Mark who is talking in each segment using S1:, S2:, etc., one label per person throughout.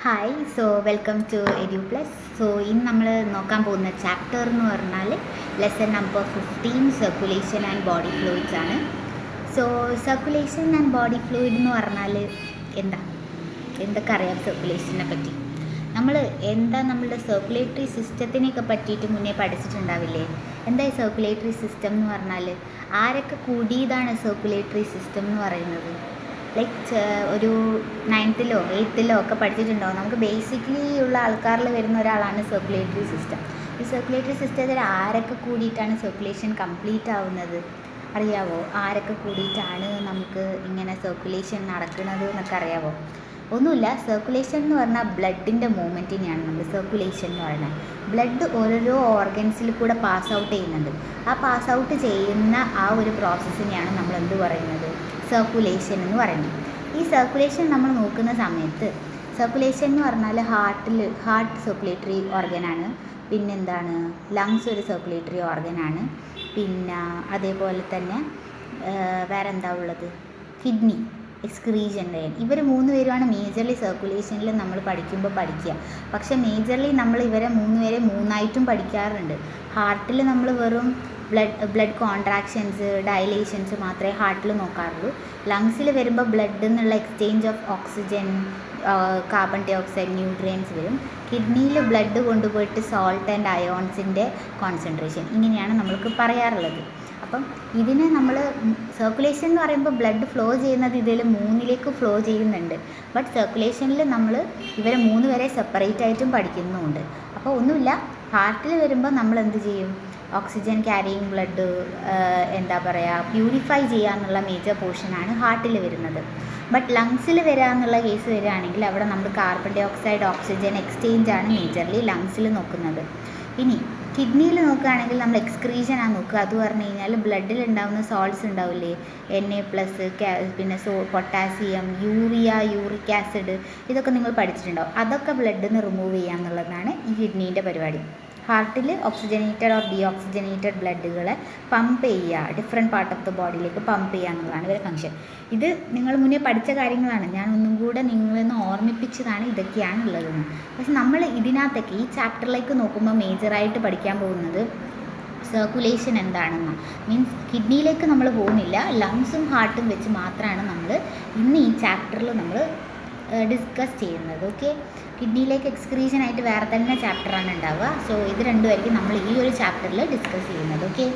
S1: Hi welcome to edu plus. ഇന്ന് നമ്മൾ നോക്കാൻ പോകുന്ന ചാപ്റ്റർ എന്ന് പറഞ്ഞാൽ lesson number 15 circulation and body fluids ആണ്. സർക്കുലേഷൻ ആൻഡ് ബോഡി ഫ്ലൂയിഡ് എന്ന് പറഞ്ഞാൽ എന്തൊക്കെ അറിയാം സർക്കുലേഷനെ പറ്റി? നമ്മളുടെ സർക്കുലേറ്ററി സിസ്റ്റത്തിനെയൊക്കെ പറ്റിയിട്ട് മുന്നേ പഠിച്ചിട്ടുണ്ടാവില്ലേ? എന്താ സർക്കുലേറ്ററി സിസ്റ്റം എന്ന് പറഞ്ഞാൽ? ആരൊക്കെ കൂടിയതാണ് സർക്കുലേറ്ററി സിസ്റ്റം എന്ന് പറയുന്നത്? ഒരു 9th 8th ഒക്കെ പഠിച്ചിട്ടുണ്ടാവും. നമുക്ക് ബേസിക്കലി ഉള്ള ആൾക്കാരിൽ വരുന്ന ഒരാളാണ് സർക്കുലേറ്ററി സിസ്റ്റം. ഈ സർക്കുലേറ്ററി സിസ്റ്റത്തിൽ ആരൊക്കെ കൂടിയിട്ടാണ് സർക്കുലേഷൻ കംപ്ലീറ്റ് ആവുന്നത് അറിയാവോ? ആരൊക്കെ കൂടിയിട്ടാണ് നമുക്ക് ഇങ്ങനെ സർക്കുലേഷൻ നടക്കുന്നത് എന്നൊക്കെ അറിയാവോ? ഒന്നുമില്ല. സർക്കുലേഷൻ എന്ന് പറഞ്ഞാൽ ബ്ലഡിൻ്റെ മൂവ്മെൻറ്റിനെയാണ് നമ്മൾ സർക്കുലേഷൻ എന്ന് പറയുന്നത്. ബ്ലഡ് ഓരോരോ ഓർഗൻസിൽ കൂടെ പാസ് ഔട്ട് ചെയ്യുന്നുണ്ട്. ആ പാസ് ഔട്ട് ചെയ്യുന്ന ആ ഒരു പ്രോസസ്സിനെയാണ് നമ്മൾ എന്ത് പറയുന്നത്? സർക്കുലേഷൻ എന്ന് പറയുന്നത്. ഈ സർക്കുലേഷൻ നമ്മൾ നോക്കുന്ന സമയത്ത് സർക്കുലേഷൻ എന്ന് പറഞ്ഞാൽ ഹാർട്ട് സർക്കുലേറ്ററി ഓർഗനാണ്. പിന്നെന്താണ്, ലങ്സ് ഒരു സർക്കുലേറ്ററി ഓർഗനാണ്. പിന്നെ അതേപോലെ തന്നെ വേറെ എന്താ ഉള്ളത്? Kidney, excretion line. ഇവർ 3 പേരുമാണ് മേജർലി സർക്കുലേഷനിൽ നമ്മൾ പഠിക്കുക. പക്ഷേ മേജർലി നമ്മൾ ഇവരെ 3 പേരെ 3ആയിട്ടും പഠിക്കാറുണ്ട്. ഹാർട്ടിൽ നമ്മൾ വെറും ബ്ലഡ് കോൺട്രാക്ഷൻസ്, ഡയലേഷൻസ് മാത്രമേ ഹാർട്ടിൽ നോക്കാറുള്ളൂ. ലങ്സിൽ വരുമ്പോൾ ബ്ലഡിൽ നിന്നുള്ള exchange of oxygen, carbon dye oxide, nutrients വരും. കിഡ്നിയിൽ ബ്ലഡ് കൊണ്ടുപോയിട്ട് സോൾട്ട് ആൻഡ് അയോൺസിൻ്റെ കോൺസെൻട്രേഷൻ. ഇങ്ങനെയാണ് നമ്മൾക്ക് പറയാറുള്ളത്. അപ്പം ഇതിനെ നമ്മൾ സർക്കുലേഷൻ എന്ന് പറയുമ്പോൾ ബ്ലഡ് ഫ്ലോ ചെയ്യുന്നത് ഇതിൽ 3ലേക്ക് ഫ്ലോ ചെയ്യുന്നുണ്ട്. ബട്ട് സർക്കുലേഷനിൽ നമ്മൾ ഇവരെ 3 പേരെ സെപ്പറേറ്റ് ആയിട്ടും പഠിക്കുന്നുമുണ്ട്. അപ്പോൾ ഒന്നുമില്ല, ഹാർട്ടിൽ വരുമ്പോൾ നമ്മൾ എന്ത് ചെയ്യും? ഓക്സിജൻ ക്യാരിയിങ് ബ്ലഡ് പ്യൂരിഫൈ ചെയ്യുക എന്നുള്ള മേജർ പോർഷനാണ് ഹാർട്ടിൽ വരുന്നത്. ബട്ട് ലങ്സിൽ വരിക എന്നുള്ള കേസ് വരികയാണെങ്കിൽ അവിടെ നമ്മൾ കാർബൺ ഡൈ ഓക്സൈഡ്, ഓക്സിജൻ എക്സ്ചേഞ്ചാണ് മേജർലി ലങ്സിൽ നോക്കുന്നത്. ഇനി കിഡ്നിയിൽ നോക്കുകയാണെങ്കിൽ നമ്മൾ എക്സ്ക്രീഷനാണ് നോക്കുക. അത് പറഞ്ഞു കഴിഞ്ഞാൽ ബ്ലഡിൽ ഉണ്ടാകുന്ന സോൾട്ട്സ് ഉണ്ടാവില്ലേ, Na+, പിന്നെ പൊട്ടാസ്യം, യൂറിക് ആസിഡ്, ഇതൊക്കെ നിങ്ങൾ പഠിച്ചിട്ടുണ്ടാവും. അതൊക്കെ ബ്ലഡിൽ നിന്ന് റിമൂവ് ചെയ്യുക എന്നുള്ളതാണ് ഈ കിഡ്നീൻ്റെ പരിപാടി. ഹാർട്ടിൽ ഓക്സിജനേറ്റഡ് ഓർ ഡീഓക്സിജനേറ്റഡ് ബ്ലഡുകളെ പമ്പ് ചെയ്യുക, ഡിഫറെൻറ്റ് പാർട്ട് ഓഫ് ദ ബോഡിയിലേക്ക് പമ്പ് ചെയ്യുക എന്നുള്ളതാണ് ഇവരുടെ ഫംഗ്ഷൻ. ഇത് നിങ്ങൾ മുന്നേ പഠിച്ച കാര്യങ്ങളാണ്. ഞാൻ ഒന്നും കൂടെ നിങ്ങളൊന്ന് ഓർമ്മിപ്പിച്ചതാണ് ഇതൊക്കെയാണ് ഉള്ളതെന്ന്. പക്ഷെ നമ്മൾ ഇതിനകത്തൊക്കെ ഈ ചാപ്റ്ററിലേക്ക് നോക്കുമ്പോൾ മേജറായിട്ട് പഠിക്കാൻ പോകുന്നത് സർക്കുലേഷൻ എന്താണെന്ന്. മീൻസ് കിഡ്നിയിലേക്ക് നമ്മൾ പോകുന്നില്ല, ലങ്സും ഹാർട്ടും വെച്ച് മാത്രമാണ് നമ്മൾ ഇന്ന് ഈ ചാപ്റ്ററിൽ നമ്മൾ ഡിസ്കസ് ചെയ്യുന്നത്. ഓക്കെ, കിഡ്നിയിലേക്ക് എക്സ്ക്രീഷനായിട്ട് വേറെ തന്നെ ചാപ്റ്ററാണ് ഉണ്ടാവുക. ഇത് രണ്ടുമായിരിക്കും നമ്മൾ ഈ ഒരു ചാപ്റ്ററിൽ ഡിസ്കസ് ചെയ്യുന്നത്. ഓക്കെ,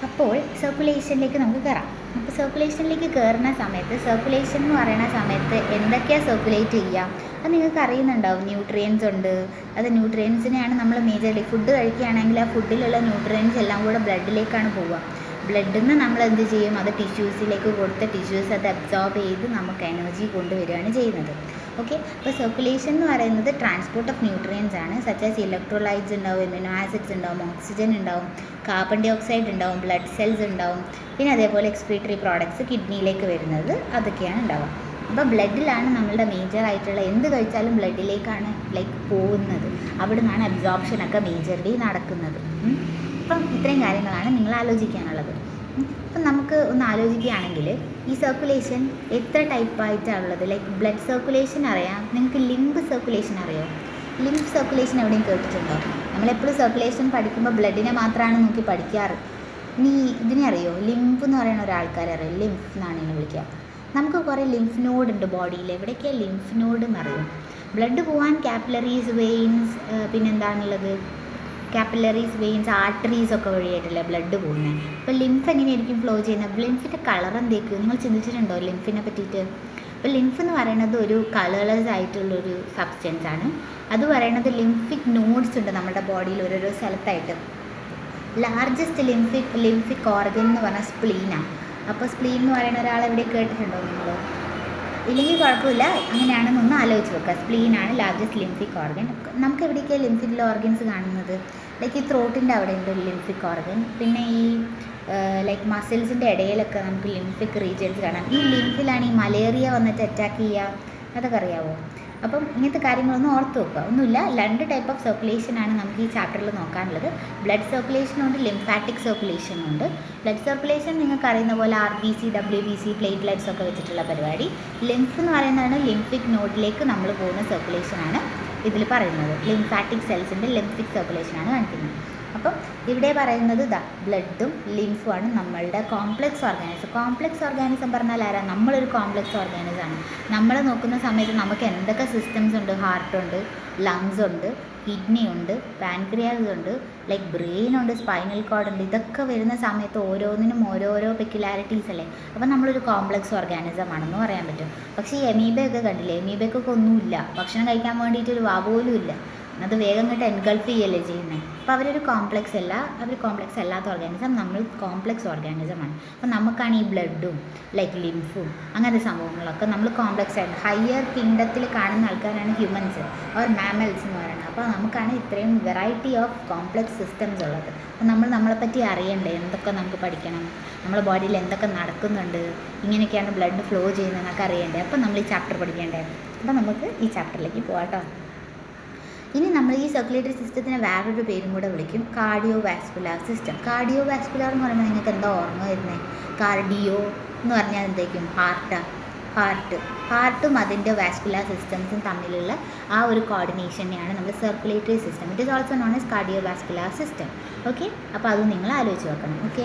S1: അപ്പോൾ സർക്കുലേഷനിലേക്ക് നമുക്ക് കയറാം. അപ്പോൾ സർക്കുലേഷനിലേക്ക് കയറുന്ന സമയത്ത് സർക്കുലേഷൻ എന്ന് പറയുന്ന സമയത്ത് എന്തൊക്കെയാണ് സർക്കുലേറ്റ് ചെയ്യുക അത് നിങ്ങൾക്ക് അറിയുന്നുണ്ടാവും. ന്യൂട്രിയൻസ് ഉണ്ട്. അത് ന്യൂട്രിയൻസിനെയാണ് നമ്മൾ മേജർലി ഫുഡ് കഴിക്കുകയാണെങ്കിൽ ആ ഫുഡിലുള്ള ന്യൂട്രിയൻസ് എല്ലാം കൂടെ ബ്ലഡിലേക്കാണ് പോവുക. ബ്ലഡിൽ നിന്ന് നമ്മൾ എന്ത് ചെയ്യും? അത് ടിഷ്യൂസിലേക്ക് കൊടുത്ത് ടിഷ്യൂസ് അത് അബ്സോർബ് ചെയ്ത് നമുക്ക് എനർജി കൊണ്ടുവരികയാണ് ചെയ്യുന്നത്. ഓക്കെ, അപ്പോൾ സർക്കുലേഷൻ എന്ന് പറയുന്നത് ട്രാൻസ്പോർട്ട് ഓഫ് ന്യൂട്രിയൻസ് ആണ്. സച്ച് ഇലക്ട്രോലൈറ്റ്സ് ഉണ്ടാവും, എമിനോ ആസിഡ്സ് ഉണ്ടാവും, ഓക്സിജൻ ഉണ്ടാവും, കാർബൺ ഡൈ ഓക്സൈഡ് ഉണ്ടാവും, ബ്ലഡ് സെൽസ് ഉണ്ടാവും. പിന്നെ അതേപോലെ എക്സ്ക്രീറ്ററി പ്രോഡക്ട്സ് കിഡ്നിയിലേക്ക് വരുന്നത് അതൊക്കെയാണ് ഉണ്ടാവുക. അപ്പോൾ ബ്ലഡിലാണ് നമ്മളുടെ മേജർ ആയിട്ടുള്ള എന്ത് കഴിച്ചാലും ബ്ലഡിലേക്കാണ് പോകുന്നത്. അവിടെ നിന്നാണ് അബ്സോർപ്ഷനൊക്കെ മേജർലി നടക്കുന്നത്. അപ്പം ഇത്രയും കാര്യങ്ങളാണ് നിങ്ങൾ ആലോചിക്കാനുള്ളത്. അപ്പം നമുക്ക് ഒന്ന് ആലോചിക്കുകയാണെങ്കിൽ ഈ സർക്കുലേഷൻ എത്ര ടൈപ്പായിട്ടാണ് ഉള്ളത്? ബ്ലഡ് സർക്കുലേഷൻ അറിയാം. നിങ്ങൾക്ക് ലിംബ് സർക്കുലേഷൻ അറിയോ? ലിംബ് സർക്കുലേഷൻ എവിടെയും കേട്ടിട്ടുണ്ടോ? നമ്മളെപ്പോഴും സർക്കുലേഷൻ പഠിക്കുമ്പോൾ ബ്ലഡിനെ മാത്രമാണ് നോക്കി പഠിക്കാറ്. ഇനി ഇതിനെ അറിയോ? ലിംബ് എന്ന് പറയുന്ന ഒരാൾക്കാരറിയോ? ലിംഫ് എന്നാണ് ഇതിനെ വിളിക്കുക. നമുക്ക് കുറേ ലിംഫ് നോഡ് ഉണ്ട് ബോഡിയിൽ. എവിടെയൊക്കെയാണ് ലിംഫ് നോഡ് എന്നറിയും? ബ്ലഡ് പോകാൻ കാപ്പിലറീസ്, വെയിൻസ്, പിന്നെന്താണുള്ളത്? കാപ്പിലറീസ്, വെയിൻസ്, ആർട്ടറീസ് ഒക്കെ വഴിയായിട്ടല്ലേ ബ്ലഡ് പോകുന്നത്. അപ്പോൾ ലിംഫ് എങ്ങനെയായിരിക്കും ഫ്ലോ ചെയ്യുന്നത്? ലിംഫിൻ്റെ കളർ എന്തേക്കും നിങ്ങൾ ചിന്തിച്ചിട്ടുണ്ടോ ലിംഫിനെ പറ്റിയിട്ട്? അപ്പോൾ ലിംഫ് എന്ന് പറയുന്നത് ഒരു കളർലെസ് ആയിട്ടുള്ളൊരു സബ്സ്റ്റൻസ് ആണ്. അത് പറയുന്നത് ലിംഫിക് നോഡ്സ് ഉണ്ട് നമ്മുടെ ബോഡിയിൽ ഓരോരോ സ്ഥലത്തായിട്ട്. ലാർജസ്റ്റ് ലിംഫിക് ഓർഗൻ എന്ന് പറഞ്ഞാൽ സ്പ്ലീനാണ്. അപ്പോൾ സ്പ്ലീൻ എന്ന് പറയുന്ന ഒരാൾ എവിടെ കേട്ടിട്ടുണ്ടോ നിങ്ങൾ? ഇല്ലെങ്കിൽ കുഴപ്പമില്ല, അങ്ങനെയാണെന്നൊന്ന് ആലോചിച്ച് വെക്കുക. സ്പ്ലീനാണ് ലാർജസ്റ്റ് ലിംഫിക് ഓർഗൻ. നമുക്ക് എവിടേക്കാണ് ലിംഫിക് ഓർഗൻസ് കാണുന്നത്? ഈ ത്രോട്ടിൻ്റെ അവിടെ ഉണ്ട് ഒരു ലിംഫിക് ഓർഗൻ. പിന്നെ ഈ മസിൽസിൻ്റെ ഇടയിലൊക്കെ നമുക്ക് ലിംഫിക് റീജിയൻസ് കാണാം. ഈ ലിംഫിലാണ് ഈ മലേറിയ വന്നിട്ട് അറ്റാക്ക് ചെയ്യുക. അതൊക്കെ അറിയാമോ? അപ്പം ഇങ്ങനത്തെ കാര്യങ്ങളൊന്നും ഓർത്ത് വെക്കുക. ഒന്നുമില്ല, 2 ടൈപ്പ് ഓഫ് സർക്കുലേഷനാണ് നമുക്ക് ഈ ചാപ്റ്ററിൽ നോക്കാനുള്ളത്. ബ്ലഡ് സർക്കുലേഷനുണ്ട്, ലിംഫാറ്റിക് സർക്കുലേഷനുണ്ട്. ബ്ലഡ് സർക്കുലേഷൻ നിങ്ങൾക്ക് അറിയുന്ന പോലെ RBC, WBC, പ്ലേറ്റ്ലെറ്റ്സ് ഒക്കെ വെച്ചിട്ടുള്ള പരിപാടി. ലിംഫ് എന്ന് പറയുന്നതാണ് ലിംഫിക് നോഡിലേക്ക് നമ്മൾ പോകുന്ന സർക്കുലേഷനാണ് ഇതിൽ പറയുന്നത്. ലിംഫാറ്റിക് സെൽസിൻ്റെ ലിംഫിക് സർക്കുലേഷനാണ് കാണിക്കുന്നത്. അപ്പം ഇവിടെ പറയുന്നത് ബ്ലഡും ലിംഫുമാണ് നമ്മളുടെ കോംപ്ലക്സ് ഓർഗാനിസം. കോംപ്ലക്സ് ഓർഗാനിസം പറഞ്ഞാൽ ആരാ? നമ്മളൊരു കോംപ്ലക്സ് ഓർഗാനിസമാണ്. നമ്മൾ നോക്കുന്ന സമയത്ത് നമുക്ക് എന്തൊക്കെ സിസ്റ്റംസ് ഉണ്ട്? ഹാർട്ടുണ്ട്, ലങ്സ് ഉണ്ട്, കിഡ്നി ഉണ്ട്, പാൻക്രിയാസ് ഉണ്ട്, ലൈക്ക് ബ്രെയിൻ ഉണ്ട്, സ്പൈനൽ കോഡ് ഉണ്ട്. ഇതൊക്കെ വരുന്ന സമയത്ത് ഓരോന്നിനും ഓരോരോ പെക്യുലാരിറ്റീസ് അല്ലേ. അപ്പം നമ്മളൊരു കോംപ്ലക്സ് ഓർഗാനിസം ആണെന്ന് പറയാൻ പറ്റും. പക്ഷേ ഈ എമീബയൊക്കെ കണ്ടില്ലേ? എമീബയ്ക്കൊക്കെ ഒന്നുമില്ല, ഭക്ഷണം കഴിക്കാൻ വേണ്ടിയിട്ടൊരു വാ പോലും ഇല്ല. അത് വേഗം കണ്ട് എൻഗൾഫ് ചെയ്യല്ലേ ചെയ്യുന്നത്. അപ്പോൾ അവരൊരു കോംപ്ലക്സ് അല്ല, അവർ കോംപ്ലക്സ് അല്ലാത്ത ഓർഗാനിസം, നമ്മൾ കോംപ്ലക്സ് ഓർഗാനിസമാണ്. അപ്പോൾ നമുക്കാണ് ഈ ബ്ലഡും ലൈക്ക് ലിംഫും അങ്ങനത്തെ സംഭവങ്ങളൊക്കെ നമ്മൾ കോംപ്ലക്സ് ആയിട്ട് ഹയർ കിങ്ഡത്തിൽ കാണുന്ന ആൾക്കാരാണ് ഹ്യൂമൻസ് ഓർ മാമൽസ് എന്ന് പറയുന്നത്. അപ്പോൾ നമുക്കാണ് ഇത്രയും വെറൈറ്റി ഓഫ് കോംപ്ലക്സ് സിസ്റ്റംസ് ഉള്ളത്. അപ്പോൾ നമ്മളെപ്പറ്റി അറിയണ്ടേ, എന്തൊക്കെ നമുക്ക് പഠിക്കണം, നമ്മുടെ ബോഡിയിൽ എന്തൊക്കെ നടക്കുന്നുണ്ട്, ഇങ്ങനെയൊക്കെയാണ് ബ്ലഡ് ഫ്ലോ ചെയ്യുന്നതെന്നൊക്കെ അറിയണ്ടേ. അപ്പോൾ നമ്മൾ ഈ ചാപ്റ്റർ പഠിക്കേണ്ടേ. അപ്പോൾ നമുക്ക് ഈ ചാപ്റ്ററിലേക്ക് പോകാം കേട്ടോ. ഇനി നമ്മൾ ഈ സർക്കുലേറ്ററി സിസ്റ്റത്തിന് വേറൊരു പേരും കൂടെ വിളിക്കും, cardio vascular system. Cardio vascular എന്ന് പറയുമ്പോൾ നിങ്ങൾക്ക് എന്താ ഓർമ്മ വരുന്നത്? കാർഡിയോ എന്ന് പറഞ്ഞാൽ എന്തായിരിക്കും? ഹാർട്ടും അതിൻ്റെ വാസ്കുലാർ സിസ്റ്റംസും തമ്മിലുള്ള ആ ഒരു കോർഡിനേഷനെയാണ് നമ്മൾ circulatory system. It is also known as cardio vascular system. Okay, അപ്പോൾ അത് നിങ്ങൾ ആലോചിച്ച് വെക്കണം. ഓക്കെ,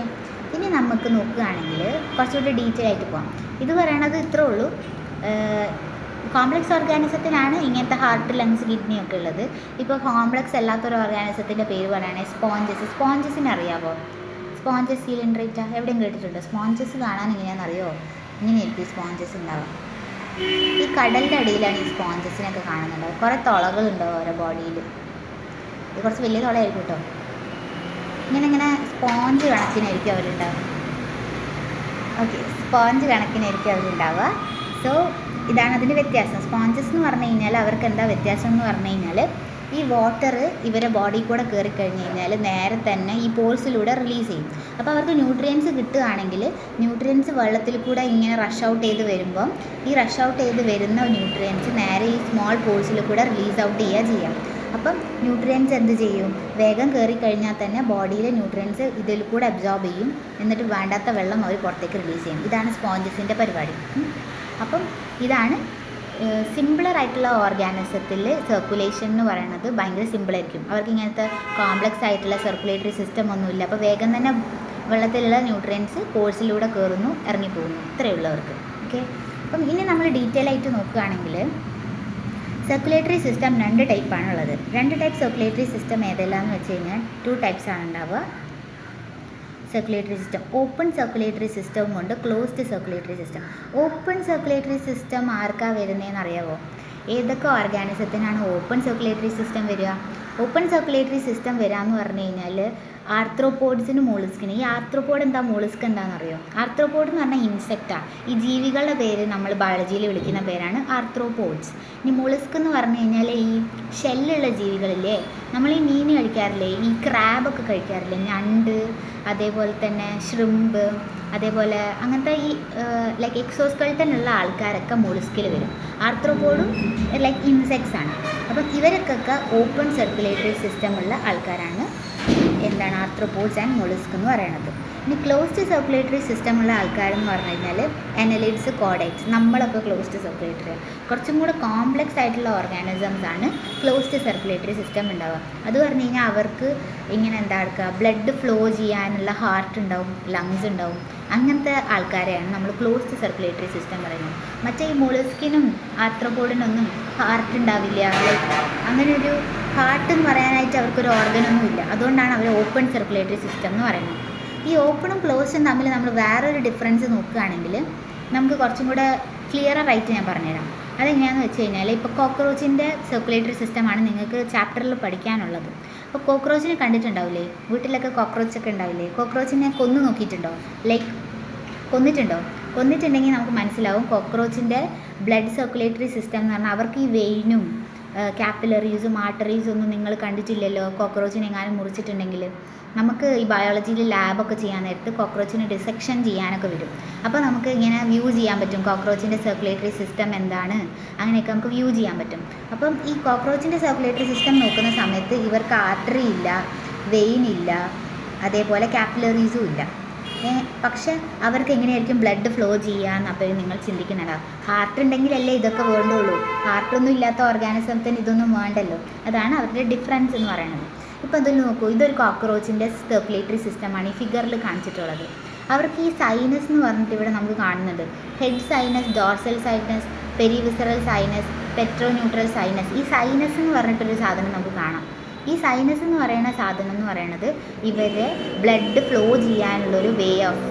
S1: ഇനി നമുക്ക് നോക്കുകയാണെങ്കിൽ കുറച്ചുകൂടി ഡീറ്റെയിൽ ആയിട്ട് പോകാം. ഇത് പറയണത് ഇത്രേ ഉള്ളൂ. കോംപ്ലക്സ് ഓർഗാനിസത്തിനാണ് ഇങ്ങനത്തെ ഹാർട്ട്, ലങ്സ്, കിഡ്നി ഒക്കെ ഉള്ളത്. ഇപ്പോൾ കോംപ്ലക്സ് അല്ലാത്തൊരു ഓർഗാനിസത്തിൻ്റെ പേര് പറയുകയാണെങ്കിൽ സ്പോഞ്ചസിനെ അറിയാമോ? സ്പോഞ്ചസ് സിലിണ്ടറേറ്റ എവിടെയും കേട്ടിട്ടുണ്ടോ? സ്പോഞ്ചസ് കാണാൻ എങ്ങനെയാണെന്നറിയോ? ഇങ്ങനെയായിരിക്കും സ്പോഞ്ചസ് ഉണ്ടാവുക. ഈ കടലിൻ്റെ അടിയിലാണ് ഈ സ്പോഞ്ചസിനൊക്കെ കാണുന്നുണ്ടാവും. കുറേ തുളകളുണ്ടാവും ഓരോ ബോഡിയിൽ. ഇത് കുറച്ച് വലിയ തുളയായിരിക്കും കേട്ടോ. ഇങ്ങനെ സ്പോഞ്ച് കണക്കിനായിരിക്കും അവരുണ്ടാവുക. ഓക്കെ, സ്പോഞ്ച് കണക്കിനായിരിക്കും അവരുണ്ടാവുക. സോ ഇതാണ് അതിൻ്റെ വ്യത്യാസം. സ്പോഞ്ചസ് എന്ന് പറഞ്ഞു കഴിഞ്ഞാൽ അവർക്ക് എന്താ വ്യത്യാസം എന്ന് പറഞ്ഞു കഴിഞ്ഞാൽ, ഈ വാട്ടർ ഇവരെ ബോഡിയിൽ കൂടെ കയറിക്കഴിഞ്ഞ് കഴിഞ്ഞാൽ നേരെ തന്നെ ഈ പോൾസിലൂടെ റിലീസ് ചെയ്യും. അപ്പോൾ അവർക്ക് ന്യൂട്രിയൻസ് കിട്ടുകയാണെങ്കിൽ ന്യൂട്രിയൻസ് വെള്ളത്തിൽ കൂടെ ഇങ്ങനെ റഷ് ഔട്ട് ചെയ്ത് വരുമ്പം ഈ റഷ് ഔട്ട് ചെയ്ത് വരുന്ന ന്യൂട്രിയൻസ് നേരെ ഈ സ്മോൾ പോൾസിൽ കൂടെ റിലീസ് ഔട്ട് ചെയ്യാം. അപ്പം ന്യൂട്രിയൻസ് എന്ത് ചെയ്യും? വേഗം കയറിക്കഴിഞ്ഞാൽ തന്നെ ബോഡിയിലെ ന്യൂട്രിയൻസ് ഇതിൽ കൂടെ അബ്സോർബ് ചെയ്യും. എന്നിട്ട് വേണ്ടാത്ത വെള്ളം അവർ പുറത്തേക്ക് റിലീസ് ചെയ്യും. ഇതാണ് സ്പോഞ്ചസിൻ്റെ പരിപാടി. അപ്പം ഇതാണ് സിമ്പിളറായിട്ടുള്ള ഓർഗാനിസത്തിൽ സർക്കുലേഷൻ എന്ന് പറയുന്നത് ഭയങ്കര സിമ്പിളായിരിക്കും. അവർക്ക് ഇങ്ങനത്തെ കോംപ്ലക്സ് ആയിട്ടുള്ള സർക്കുലേറ്ററി സിസ്റ്റം ഒന്നുമില്ല. അപ്പോൾ വേഗം തന്നെ വെള്ളത്തിലുള്ള ന്യൂട്രിയൻസ് പോഴ്സിലൂടെ കയറുന്നു, ഇറങ്ങിപ്പോകുന്നു. ഇത്രയേ ഉള്ളവർക്ക്. ഓക്കെ, അപ്പം ഇനി നമ്മൾ ഡീറ്റെയിൽ ആയിട്ട് നോക്കുകയാണെങ്കിൽ സർക്കുലേറ്ററി സിസ്റ്റം 2 ടൈപ്പാണുള്ളത്. 2 ടൈപ്പ് സർക്കുലേറ്ററി സിസ്റ്റം ഏതെല്ലാമെന്ന് വെച്ച് കഴിഞ്ഞാൽ 2 ടൈപ്സാണ് ഉണ്ടാവുക. സർക്കുലേറ്ററി സിസ്റ്റം ഓപ്പൺ സർക്കുലേറ്ററി സിസ്റ്റവും ഉണ്ട്, closed circulatory system. Open circulatory system ആർക്കാ വരുന്നതെന്ന് അറിയാമോ? ഏതൊക്കെ ഓർഗാനിസത്തിനാണ് ഓപ്പൺ സർക്കുലേറ്ററി സിസ്റ്റം വരിക? ഓപ്പൺ സർക്കുലേറ്ററി സിസ്റ്റം വരാമെന്ന് പറഞ്ഞു കഴിഞ്ഞാൽ ആർത്രോപോഡ്സിന്, മോളിസ്കിന്. ഈ ആർത്രോപോഡ് എന്താ, മോളിസ്ക് എന്താണെന്ന് അറിയോ? ആർത്രോപോഡ് എന്ന് പറഞ്ഞാൽ ഇൻസെക്റ്റാണ്. ഈ ജീവികളുടെ പേര് നമ്മൾ ബയോളജിയിൽ വിളിക്കുന്ന പേരാണ് ആർത്രോപോഡ്സ്. ഇനി മോളിസ്ക് എന്ന് പറഞ്ഞു കഴിഞ്ഞാൽ ഈ ഷെല്ലുള്ള ജീവികളില്ലേ, നമ്മൾ ഈ മീൻ കഴിക്കാറില്ലേ, ഈ ക്രാബൊക്കെ കഴിക്കാറില്ലേ, ഞണ്ട്, അതേപോലെ തന്നെ ഷ്രിമ്പ്, അതേപോലെ അങ്ങനത്തെ ഈ ലൈക്ക് എക്സോസ്കെൽട്ടനുള്ള ആൾക്കാരൊക്കെ മോളിസ്കിൽ വരും. ആർത്രോപോഡും ലൈക്ക് ഇൻസെക്ട്സ് ആണ്. അപ്പം ഇവരൊക്കെ ഓപ്പൺ സർക്കുലേറ്ററി സിസ്റ്റമുള്ള ആൾക്കാരാണ് എന്താണ് ആർത്രോപോഡ്സ് ആൻഡ് മോളിസ്ക് എന്ന് പറയുന്നത്. ഇനി ക്ലോസ്ഡ് സർക്കുലേറ്ററി സിസ്റ്റമുള്ള ആൾക്കാരെന്ന് പറഞ്ഞു കഴിഞ്ഞാൽ അനലിഡ്സ്, കോഡൈറ്റ്സ്. നമ്മളൊക്കെ ക്ലോസ്ഡ് സർക്കുലേറ്ററി. കുറച്ചും കൂടെ കോംപ്ലക്സ് ആയിട്ടുള്ള ഓർഗാനിസംസ് ആണ് ക്ലോസ്ഡ് സർക്കുലേറ്ററി സിസ്റ്റം ഉണ്ടാവുക. അത് പറഞ്ഞു കഴിഞ്ഞാൽ അവർക്ക് ഇങ്ങനെ എന്താ എടുക്കുക, ബ്ലഡ് ഫ്ലോ ചെയ്യാനുള്ള ഹാർട്ട് ഉണ്ടാവും, ലങ്സ് ഉണ്ടാവും. അങ്ങനത്തെ ആൾക്കാരെയാണ് നമ്മൾ ക്ലോസ്ഡ് സർക്കുലേറ്ററി സിസ്റ്റം പറയുന്നത്. മറ്റേ ഈ മോളിസ്കിനും ആർത്രോപോഡിനൊന്നും ഹാർട്ട് ഉണ്ടാവില്ല. ലൈക്ക് അങ്ങനെ ഒരു ഹാർട്ട് എന്ന് പറയാനായിട്ട് അവർക്കൊരു ഓർഗനൊന്നും ഇല്ല. അതുകൊണ്ടാണ് അവർ ഓപ്പൺ സർക്കുലേറ്ററി സിസ്റ്റം എന്ന് പറയുന്നത്. ഈ ഓപ്പണും ക്ലോസും തമ്മിൽ നമ്മൾ വേറൊരു ഡിഫറൻസ് നോക്കുകയാണെങ്കിൽ നമുക്ക് കുറച്ചും കൂടെ ക്ലിയറായിട്ട് ഞാൻ പറഞ്ഞുതരാം. അതെങ്ങനെയാണെന്ന് വെച്ച് കഴിഞ്ഞാൽ, ഇപ്പോൾ കോക്രോച്ചിൻ്റെ സർക്കുലേറ്ററി സിസ്റ്റമാണ് നിങ്ങൾക്ക് ചാപ്റ്ററിൽ പഠിക്കാനുള്ളത്. അപ്പോൾ കോക്രോച്ചിനെ കണ്ടിട്ടുണ്ടാവില്ലേ? വീട്ടിലൊക്കെ കോക്രോച്ചൊക്കെ ഉണ്ടാവില്ലേ? കോക്രോച്ചിനെ കൊന്നു നോക്കിയിട്ടുണ്ടോ? ലൈക്ക് കൊന്നിട്ടുണ്ടെങ്കിൽ നമുക്ക് മനസ്സിലാവും കോക്രോച്ചിൻ്റെ ബ്ലഡ് സർക്കുലേറ്ററി സിസ്റ്റം എന്ന് പറഞ്ഞാൽ അവർക്ക് ഈ വെയിനും കാപ്പിലറീസും ആർട്ടറീസും ഒന്നും നിങ്ങൾ കണ്ടിട്ടില്ലല്ലോ കോക്രോച്ചിനെ എങ്ങാനും മുറിച്ചിട്ടുണ്ടെങ്കിൽ. നമുക്ക് ഈ ബയോളജിയിൽ ലാബൊക്കെ ചെയ്യാൻ നേരത്ത് കോക്രോച്ചിനെ ഡിസെക്ഷൻ ചെയ്യാനൊക്കെ വരും. അപ്പോൾ നമുക്ക് ഇങ്ങനെ വ്യൂ ചെയ്യാൻ പറ്റും കോക്രോച്ചിൻ്റെ സർക്കുലേറ്ററി സിസ്റ്റം എന്താണ്, അങ്ങനെയൊക്കെ നമുക്ക് വ്യൂ ചെയ്യാൻ പറ്റും. അപ്പം ഈ കോക്രോച്ചിൻ്റെ സർക്കുലേറ്ററി സിസ്റ്റം നോക്കുന്ന സമയത്ത് ഇവർക്ക് ആർട്ടറി ഇല്ല, വെയിൻ ഇല്ല, അതേപോലെ കാപ്പിലറീസും ഇല്ല. പക്ഷെ അവർക്ക് എങ്ങനെയായിരിക്കും ബ്ലഡ് ഫ്ലോ ചെയ്യാന്ന് അപ്പോൾ നിങ്ങൾ ചിന്തിക്കുന്നുണ്ടാവും. ഹാർട്ട് ഉണ്ടെങ്കിലല്ലേ ഇതൊക്കെ വേണ്ടുള്ളൂ. ഹാർട്ടൊന്നും ഇല്ലാത്ത ഓർഗാനിസത്തിന് ഇതൊന്നും വേണ്ടല്ലോ. അതാണ് അവരുടെ ഡിഫറൻസ് എന്ന് പറയുന്നത്. ഇപ്പോൾ ഇതിൽ നോക്കൂ, ഇതൊരു കോക്രോച്ചിൻ്റെ സർക്കുലേറ്ററി സിസ്റ്റമാണ് ഈ ഫിഗറിൽ കാണിച്ചിട്ടുള്ളത്. അവർക്ക് ഈ സൈനസ് എന്ന് പറഞ്ഞിട്ട് ഇവിടെ നമുക്ക് കാണുന്നുണ്ട്. Head sinus, dorsal sinus, perivisceral sinus, പെട്രോന്യൂട്രൽ സൈനസ്. ഈ സൈനസ് എന്ന് പറഞ്ഞിട്ടൊരു സാധനം നമുക്ക് കാണാം. ഈ സൈനസ് എന്ന് പറയുന്ന സാധനം എന്ന് പറയുന്നത് ഇവരെ ബ്ലഡ് ഫ്ലോ ചെയ്യാനുള്ളൊരു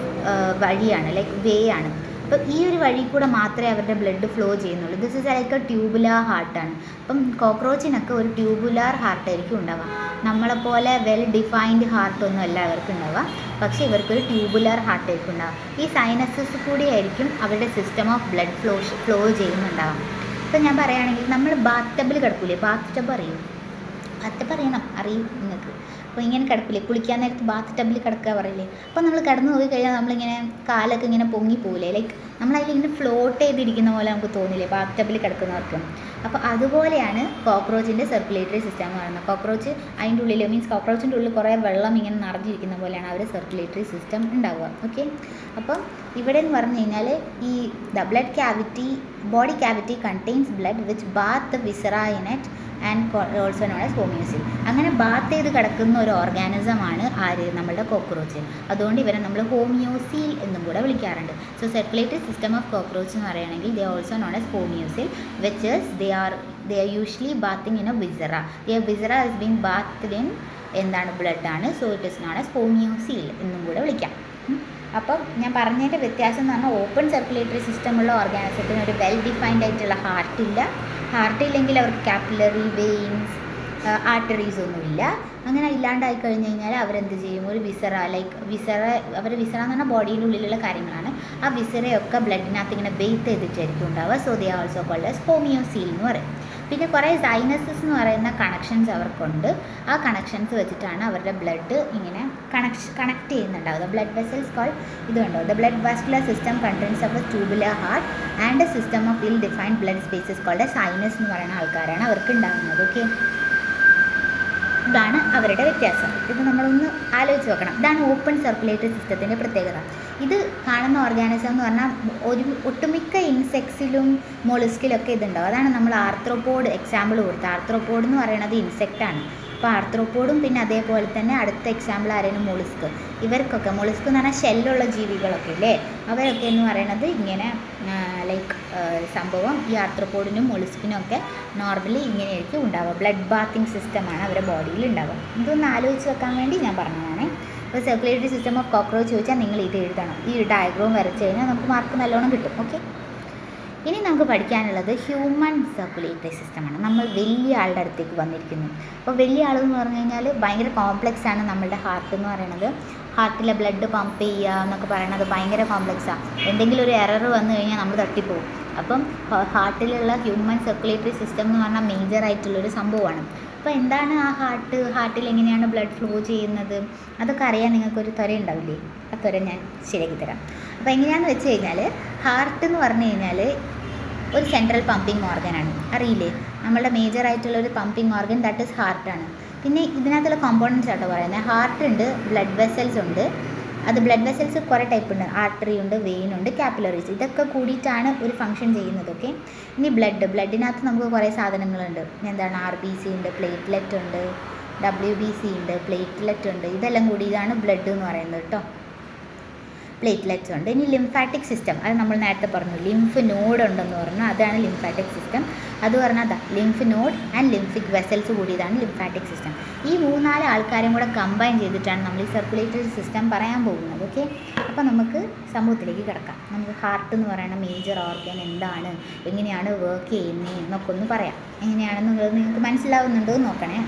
S1: വഴിയാണ്, വേ ആണ്. അപ്പം ഈ ഒരു വഴി കൂടെ മാത്രമേ അവരുടെ ബ്ലഡ് ഫ്ലോ ചെയ്യുന്നുള്ളൂ. This is like a tubular ഹാർട്ടാണ്. അപ്പം കോക്രോച്ചിനൊക്കെ ഒരു ട്യൂബുലാർ ഹാർട്ടായിരിക്കും ഉണ്ടാവുക. നമ്മളെപ്പോലെ വെൽ ഡിഫൈൻഡ് ഹാർട്ടൊന്നും അല്ല അവർക്ക് ഉണ്ടാവുക, പക്ഷേ ഇവർക്കൊരു ട്യൂബുലാർ ഹാർട്ടായിരിക്കും ഉണ്ടാവുക. ഈ സൈനസസ് കൂടിയായിരിക്കും അവരുടെ സിസ്റ്റം ഓഫ് ബ്ലഡ് ഫ്ലോ ചെയ്യുന്നുണ്ടാവുക. ഇപ്പം ഞാൻ പറയുകയാണെങ്കിൽ നമ്മൾ ബാത്ത് ടബിൽ കിടക്കൂലേ, ബാത്ത് ടബ് അറിയും, ബാത്ത് ടബ് അറിയും നിങ്ങൾക്ക്. അപ്പോൾ ഇങ്ങനെ കിടക്കില്ലേ, കുളിക്കാൻ നേരത്ത് ബാത്ത് ടബിൽ കിടക്കുക പറയില്ലേ. അപ്പോൾ നമ്മൾ കിടന്നു പോയി കഴിഞ്ഞാൽ നമ്മളിങ്ങനെ കാലൊക്കെ ഇങ്ങനെ പൊങ്ങിപ്പോവില്ലേ, ലൈക്ക് നമ്മളതിലിങ്ങനെ ഫ്ലോട്ട് ചെയ്തിരിക്കുന്ന പോലെ നമുക്ക് തോന്നില്ലേ ബാത്ത് ടബിൽ കിടക്കുന്നവർക്ക്. അപ്പോൾ അതുപോലെയാണ് കോക്രോച്ചിൻ്റെ സർക്കുലേറ്ററി സിസ്റ്റം എന്ന് പറയുന്നത്. കോക്രോച്ച് അതിൻ്റെ ഉള്ളിൽ മീൻസ് കോക്രോച്ചിൻ്റെ ഉള്ളിൽ കുറേ വെള്ളം ഇങ്ങനെ നിറഞ്ഞിരിക്കുന്ന പോലെയാണ് അവർ സർക്കുലേറ്ററി സിസ്റ്റം ഉണ്ടാവുക. ഓക്കെ, അപ്പം ഇവിടെ എന്ന് പറഞ്ഞു കഴിഞ്ഞാൽ ഈ body cavity contains blood which bath the viscera in it and also known as haemocoel. അങ്ങനെ ബാത്ത് ചെയ്ത് കിടക്കുന്ന ഒരു ഓർഗാനിസമാണ് ആര്, നമ്മളുടെ കോക്രോച്ച്. അതുകൊണ്ട് ഇവരെ നമ്മൾ ഹോമിയോസിൽ എന്നും കൂടെ വിളിക്കാറുണ്ട്. So circulatory system of cockroach എന്ന് പറയുകയാണെങ്കിൽ they also known as haemocoel, which is they are usually bathing in a viscera. Viscera is being bathed in എന്താണ്, ബ്ലഡാണ്. So it is known as haemocoel എന്നും കൂടെ വിളിക്കാം. അപ്പം ഞാൻ പറഞ്ഞതിൻ്റെ വ്യത്യാസം എന്ന് പറഞ്ഞാൽ ഓപ്പൺ സർക്കുലേറ്ററി സിസ്റ്റമുള്ള ഓർഗാനിസത്തിന് ഒരു വെൽ ഡിഫൈൻഡ് ആയിട്ടുള്ള ഹാർട്ടില്ല. ഹാർട്ടില്ലെങ്കിൽ അവർക്ക് കാപ്പിലറി, വെയിൻസ്, ആർട്ടറീസ് ഒന്നുമില്ല. അങ്ങനെ ഇല്ലാണ്ടായി കഴിഞ്ഞ് കഴിഞ്ഞാൽ അവരെന്ത് ചെയ്യും, ഒരു വിസറ അവർ വിസറ എന്ന് പറഞ്ഞാൽ ബോഡിയുടെ ഉള്ളിലുള്ള കാര്യങ്ങളാണ്. ആ വിസറയൊക്കെ ബ്ലഡിനകത്ത് ഇങ്ങനെ ബേത്ത് ചെയ്തിട്ടായിരിക്കും ഉണ്ടാവുക. So they are also called as haemocoel എന്ന് പറയും. പിന്നെ കുറേ സൈനസസ് എന്ന് പറയുന്ന കണക്ഷൻസ് അവർക്കുണ്ട്. ആ കണക്ഷൻസ് വെച്ചിട്ടാണ് അവരുടെ ബ്ലഡ് ഇങ്ങനെ കണക്ട് ചെയ്യുന്നുണ്ടാവുക. ബ്ലഡ് വെസൽസ് കോൾ ഇതുണ്ടോ, the blood vascular system contains of a tubular heart and a system of well defined blood spaces called sinus എന്ന് പറയുന്ന ആൾക്കാരാണ് അവർക്ക് ഉണ്ടാകുന്നത്. ഓക്കെ, ഇതാണ് അവരുടെ വ്യത്യാസം. ഇത് നമ്മളൊന്ന് ആലോചിച്ച് നോക്കണം. ഇതാണ് ഓപ്പൺ സർക്കുലേറ്ററി സിസ്റ്റത്തിൻ്റെ പ്രത്യേകത. ഇത് കാണുന്ന ഓർഗാനിസം എന്ന് പറഞ്ഞാൽ ഒട്ടുമിക്ക ഇൻസെക്ട്സിലും മൊളിസ്കിലൊക്കെ ഇതുണ്ടാവും. അതാണ് നമ്മൾ ആർത്രോപോഡ് എക്സാമ്പിൾ കൊടുത്തത്. ആർത്രോപോഡ് എന്ന് പറയുന്നത് ഇൻസെക്റ്റാണ്. അപ്പോൾ ആർത്രോപോഡും പിന്നെ അതേപോലെ തന്നെ അടുത്ത എക്സാമ്പിൾ ആരാണ്, മൊളിസ്ക്. ഇവർക്കൊക്കെ മൊളിസ്ക് എന്ന് പറഞ്ഞാൽ ഷെല്ലുള്ള ജീവികളൊക്കെ ഇല്ലേ, അവരൊക്കെ എന്ന് പറയുന്നത് ഇങ്ങനെ സംഭവം ഈ ആർത്രോപോഡിനും മൊളിസ്കിനും ഒക്കെ നോർമലി ഇങ്ങനെയായിരിക്കും ഉണ്ടാവുക. ബ്ലഡ് ബാത്തിങ് സിസ്റ്റമാണ് അവരുടെ ബോഡിയിൽ ഉണ്ടാവുക. ഇതൊന്ന് ആലോചിച്ച് വെക്കാൻ വേണ്ടി ഞാൻ പറഞ്ഞതാണ്. ഇപ്പോൾ സർക്കുലേറ്ററി സിസ്റ്റം ഓഫ് കോക്രോച്ച് ചോദിച്ചാൽ നിങ്ങൾ ഇത് എഴുതണം. ഈ ഡയഗ്രാം വരച്ച് കഴിഞ്ഞാൽ നമുക്ക് മാർക്ക് നല്ലോണം കിട്ടും. ഓക്കെ, ഇനി നമുക്ക് പഠിക്കാനുള്ളത് ഹ്യൂമൻ സർക്കുലേറ്ററി സിസ്റ്റമാണ്. നമ്മൾ വലിയ ആളുടെ അടുത്തേക്ക് വന്നിരിക്കുന്നു. അപ്പോൾ വലിയ ആളെന്ന് പറഞ്ഞു കഴിഞ്ഞാൽ ഭയങ്കര കോംപ്ലക്സ് ആണ് നമ്മളുടെ ഹാർട്ട് എന്ന് പറയുന്നത്. ഹാർട്ടിലെ ബ്ലഡ് പമ്പ് ചെയ്യുക എന്നൊക്കെ പറയുന്നത് ഭയങ്കര കോംപ്ലക്സാണ്. എന്തെങ്കിലും ഒരു എറർ വന്നു കഴിഞ്ഞാൽ നമ്മൾ തട്ടിപ്പോകും. അപ്പം ഹാർട്ടിലുള്ള ഹ്യൂമൻ സർക്കുലേറ്ററി സിസ്റ്റം എന്ന് പറഞ്ഞാൽ മേജറായിട്ടുള്ളൊരു സംഭവമാണ്. അപ്പോൾ എന്താണ് ആ ഹാർട്ടിൽ എങ്ങനെയാണ് ബ്ലഡ് ഫ്ലോ ചെയ്യുന്നത് അതൊക്കെ അറിയാൻ നിങ്ങൾക്കൊരു ത്വര ഉണ്ടാവില്ലേ? ആ ത്വര ഞാൻ ശരിയാക്കി തരാം. അപ്പോൾ എങ്ങനെയാണെന്ന് വെച്ച് കഴിഞ്ഞാൽ ഹാർട്ട് എന്ന് പറഞ്ഞു കഴിഞ്ഞാൽ ഒരു സെൻട്രൽ പമ്പിങ് ഓർഗനാണ്. അറിയില്ലേ, നമ്മളുടെ മേജറായിട്ടുള്ളൊരു പമ്പിങ് ഓർഗൻ ദാറ്റ് ഇസ് ഹാർട്ടാണ്. പിന്നെ ഇതിനകത്തുള്ള കോമ്പോണൻസ് ആട്ടോ പറയുന്നത്. ഹാർട്ട് ഉണ്ട്, ബ്ലഡ് വെസൽസ് ഉണ്ട്. അത് ബ്ലഡ് വെസൽസ് കുറേ ടൈപ്പ് ഉണ്ട്. ആർട്ടറി ഉണ്ട്, വെയിൻ ഉണ്ട്, കാപ്പിലറീസ്. ഇതൊക്കെ കൂടിയിട്ടാണ് ഒരു ഫംഗ്ഷൻ ചെയ്യുന്നത്. ഓക്കെ, ഇനി ബ്ലഡിനകത്ത് നമുക്ക് കുറേ സാധനങ്ങളുണ്ട്. എന്താണ്, RBC ഉണ്ട്, പ്ലേറ്റ്ലെറ്റ് ഉണ്ട്, WBC ഉണ്ട്, പ്ലേറ്റ്ലെറ്റ് ഉണ്ട്. ഇതെല്ലാം കൂടി ഇതാണ് ബ്ലഡ് എന്ന് പറയുന്നത് കേട്ടോ. പ്ലേറ്റ്ലെറ്റ്സ് ഉണ്ട്. ഇനി ലിംഫാറ്റിക് സിസ്റ്റം, അത് നമ്മൾ നേരത്തെ പറഞ്ഞു. ലിംഫ് നോഡ് ഉണ്ടെന്ന് പറഞ്ഞു, അതാണ് ലിംഫാറ്റിക് സിസ്റ്റം. അത് പറഞ്ഞാൽ അതാ ലിംഫ് നോഡ് ആൻഡ് ലിംഫിക് വെസൽസ് കൂടിയതാണ് ലിംഫാറ്റിക് സിസ്റ്റം. ഈ 3-4 ആൾക്കാരും കൂടെ കമ്പൈൻ ചെയ്തിട്ടാണ് നമ്മൾ ഈ സർക്കുലേറ്ററി സിസ്റ്റം പറയാൻ പോകുന്നത്. ഓക്കെ, അപ്പോൾ നമുക്ക് സംഭവത്തിലേക്ക് കിടക്കാം. നമുക്ക് ഹാർട്ട് എന്ന് പറയുന്ന മേജർ ഓർഗൻ എന്താണ്, എങ്ങനെയാണ് വർക്ക് ചെയ്യുന്നത് എന്നൊക്കെ ഒന്ന് പറയാം. എങ്ങനെയാണെന്നുള്ളത് നിങ്ങൾക്ക് മനസ്സിലാവുന്നുണ്ടോ എന്ന് നോക്കണേ.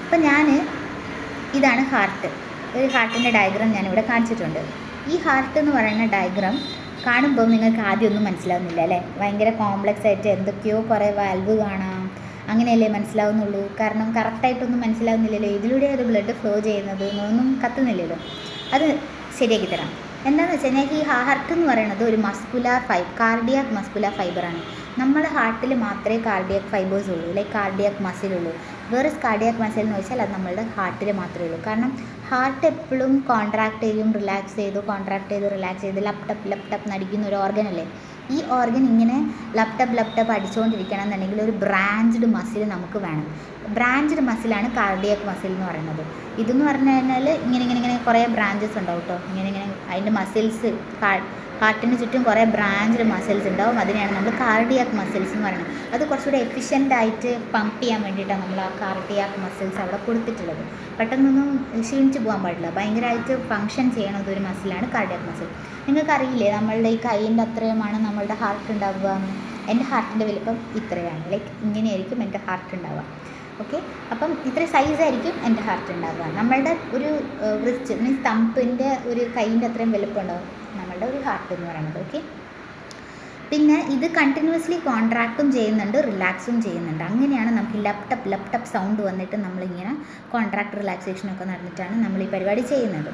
S1: അപ്പം ഇതാണ് ഹാർട്ട്. ഒരു ഹാർട്ടിൻ്റെ ഡയഗ്രാം ഞാനിവിടെ കാണിച്ചിട്ടുണ്ട്. ഈ ഹാർട്ട് എന്ന് പറയുന്ന ഡയഗ്രാം കാണുമ്പോൾ നിങ്ങൾക്ക് ആദ്യം ഒന്നും മനസ്സിലാവുന്നില്ല അല്ലേ? ഭയങ്കര കോംപ്ലക്സ് ആയിട്ട് എന്തൊക്കെയോ കുറേ വാൽവ് കാണാം, അങ്ങനെയല്ലേ മനസ്സിലാവുന്നുള്ളൂ. കാരണം കറക്റ്റായിട്ടൊന്നും മനസ്സിലാവുന്നില്ലല്ലോ, ഇതിലൂടെയാണ് അത് ബ്ലഡ് ഫ്ലോ ചെയ്യുന്നത് എന്നൊന്നും കത്തുന്നില്ലല്ലോ. അത് ശരിയാക്കി തരാം. എന്താണെന്ന് വെച്ച് കഴിഞ്ഞാൽ ഈ ഹാർട്ട് എന്ന് പറയുന്നത് ഒരു കാർഡിയാക് മസ്കുലാർ ഫൈബറാണ്. നമ്മുടെ ഹാർട്ടിൽ മാത്രമേ കാർഡിയാക് ഫൈബേഴ്സ് ഉള്ളൂ, ലൈക്ക് കാർഡിയാക് മസിലുള്ളൂ. വേറെ കാർഡിയാക് മസിൽ എന്ന് വെച്ചാൽ അത് നമ്മളുടെ ഹാർട്ടിൽ മാത്രമേ ഉള്ളൂ. കാരണം ഹാർട്ട് എപ്പോഴും കോൺട്രാക്ട് ചെയ്യും റിലാക്സ് ചെയ്ത് റിലാക്സ് ചെയ്ത് ലപ്ടപ്പ് നടിക്കുന്ന ഒരു ഓർഗൻ അല്ലേ. ഈ ഓർഗൻ ഇങ്ങനെ ലപ്ടപ്പ് അടിച്ചുകൊണ്ടിരിക്കണം എന്നുണ്ടെങ്കിൽ ഒരു ബ്രാഞ്ച്ഡ് മസിൽ നമുക്ക് വേണം. ബ്രാഞ്ച്ഡ് മസിലാണ് കാർഡിയാക് മസിൽ എന്ന് പറയുന്നത്. ഇതെന്ന് പറഞ്ഞു കഴിഞ്ഞാൽ ഇങ്ങനെ കുറേ ബ്രാഞ്ചസ് ഉണ്ടാവും കേട്ടോ. ഇങ്ങനെ അതിൻ്റെ മസിൽസ് ഹാർട്ടിന് ചുറ്റും കുറേ ബ്രാഞ്ച്ഡ് മസിൽസ് ഉണ്ടാവും. അതിനെയാണ് നമ്മൾ കാർഡിയാക് മസിൽസ് എന്ന് പറയുന്നത്. അത് കുറച്ചുകൂടി എഫിഷ്യൻ്റായിട്ട് പമ്പ് ചെയ്യാൻ വേണ്ടിയിട്ടാണ് നമ്മൾ ആ കാർഡിയാക് മസിൽസ് അവിടെ കൊടുത്തിട്ടുള്ളത്. പെട്ടെന്നൊന്നും ക്ഷീണിച്ച് പോകാൻ പാടില്ല, ഭയങ്കരമായിട്ട് ഫങ്ഷൻ ചെയ്യണത് ഒരു മസിലാണ് കാർഡിയാക് മസിൽ. നിങ്ങൾക്കറിയില്ലേ നമ്മളുടെ ഈ കൈയിൻ്റെ അത്രയുമാണ് നമ്മളുടെ ഹാർട്ട് ഉണ്ടാവുക എന്ന്. എൻ്റെ ഹാർട്ടിൻ്റെ വലിപ്പം ഇത്രയാണ്, ലൈക്ക് ഇങ്ങനെയായിരിക്കും എൻ്റെ ഹാർട്ട് ഉണ്ടാവുക. ഓക്കെ, അപ്പം ഇത്ര സൈസായിരിക്കും എൻ്റെ ഹാർട്ട് ഉണ്ടാവുക. നമ്മളുടെ ഒരു റിസ്റ്റ് മീൻസ് തമ്പിൻ്റെ ഒരു കൈയിൻ്റെ അത്രയും വലിപ്പം ഉണ്ടാവും നമ്മളുടെ ഒരു ഹാർട്ട് എന്ന് പറയുന്നത്. ഓക്കെ, പിന്നെ ഇത് കണ്ടിന്യൂസ്ലി കോൺട്രാക്റ്റും ചെയ്യുന്നുണ്ട് റിലാക്സും ചെയ്യുന്നുണ്ട്. അങ്ങനെയാണ് നമുക്ക് ലപ്ടപ്പ് സൗണ്ട് വന്നിട്ട് നമ്മളിങ്ങനെ കോൺട്രാക്ട് റിലാക്സേഷനൊക്കെ നടന്നിട്ടാണ് നമ്മൾ ഈ പരിപാടി ചെയ്യുന്നത്.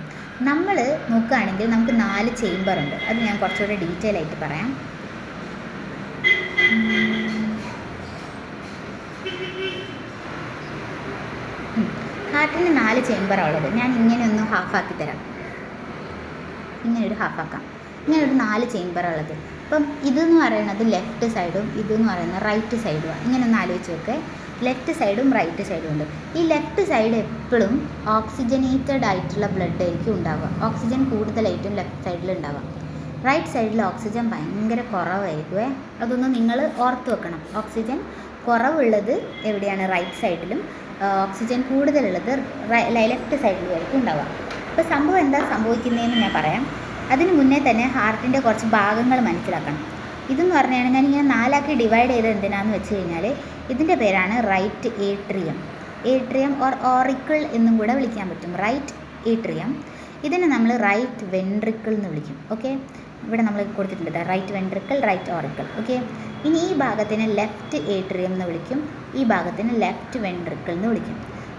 S1: നമ്മൾ നോക്കുകയാണെങ്കിൽ നമുക്ക് 4 ചേംബറുണ്ട്. അത് ഞാൻ കുറച്ചുകൂടെ ഡീറ്റെയിൽ ആയിട്ട് പറയാം. ഹാർട്ടിന് 4 ചേംബറാണ് ഉള്ളത്. ഞാൻ ഇങ്ങനെ ഒന്ന് ഹാഫാക്കി തരാം. ഇങ്ങനെ ഒരു 4 ചേംബറുള്ളത്. അപ്പം ഇതെന്ന് പറയുന്നത് ലെഫ്റ്റ് സൈഡും ഇതെന്ന് പറയുന്നത് റൈറ്റ് സൈഡുമാണ്. ഇങ്ങനെ ഒന്ന് ആലോചിച്ച് നോക്കെ, ലെഫ്റ്റ് സൈഡും റൈറ്റ് സൈഡും ഉണ്ട്. ഈ ലെഫ്റ്റ് സൈഡ് എപ്പോഴും ഓക്സിജനേറ്റഡ് ആയിട്ടുള്ള ബ്ലഡ് ആയിരിക്കും ഉണ്ടാവുക. ഓക്സിജൻ കൂടുതലായിട്ടും ലെഫ്റ്റ് സൈഡിൽ ഉണ്ടാവുക. റൈറ്റ് സൈഡിൽ ഓക്സിജൻ ഭയങ്കര കുറവായിരിക്കുമേ. അതൊന്ന് നിങ്ങൾ ഓർത്ത് വെക്കണം. ഓക്സിജൻ കുറവുള്ളത് എവിടെയാണ്? റൈറ്റ് സൈഡിലും. ഓക്സിജൻ കൂടുതലുള്ളത് ലെഫ്റ്റ് സൈഡിലുമായിരിക്കും ഉണ്ടാവുക. അപ്പോൾ സംഭവം എന്താ സംഭവിക്കുന്നതെന്ന് ഞാൻ പറയാം. അതിന് മുന്നേ തന്നെ ഹാർട്ടിൻ്റെ കുറച്ച് ഭാഗങ്ങൾ മനസ്സിലാക്കണം. ഇതെന്ന് പറഞ്ഞു കഴിഞ്ഞാൽ ഞാനിങ്ങനെ 4 ഡിവൈഡ് ചെയ്ത് എന്തിനാണെന്ന് വെച്ച് കഴിഞ്ഞാൽ ഇതിൻ്റെ പേരാണ് റൈറ്റ് ഏട്രിയം ഓർ ഓറിക്കിൾ എന്നും കൂടെ വിളിക്കാൻ പറ്റും. Right atrium. ഇതിനെ നമ്മൾ റൈറ്റ് വെൻട്രിക്കിൾ എന്ന് വിളിക്കും. ഓക്കെ, ഇവിടെ നമ്മൾ കൊടുത്തിട്ടുണ്ട് right ventricle, right auricle. Okay, ഇനി ഈ ഭാഗത്തിന് ലെഫ്റ്റ് ഏട്രിയം എന്ന് വിളിക്കും, ഈ ഭാഗത്തിന് ലെഫ്റ്റ് വെൻട്രിക്കിൾ എന്ന് വിളിക്കും.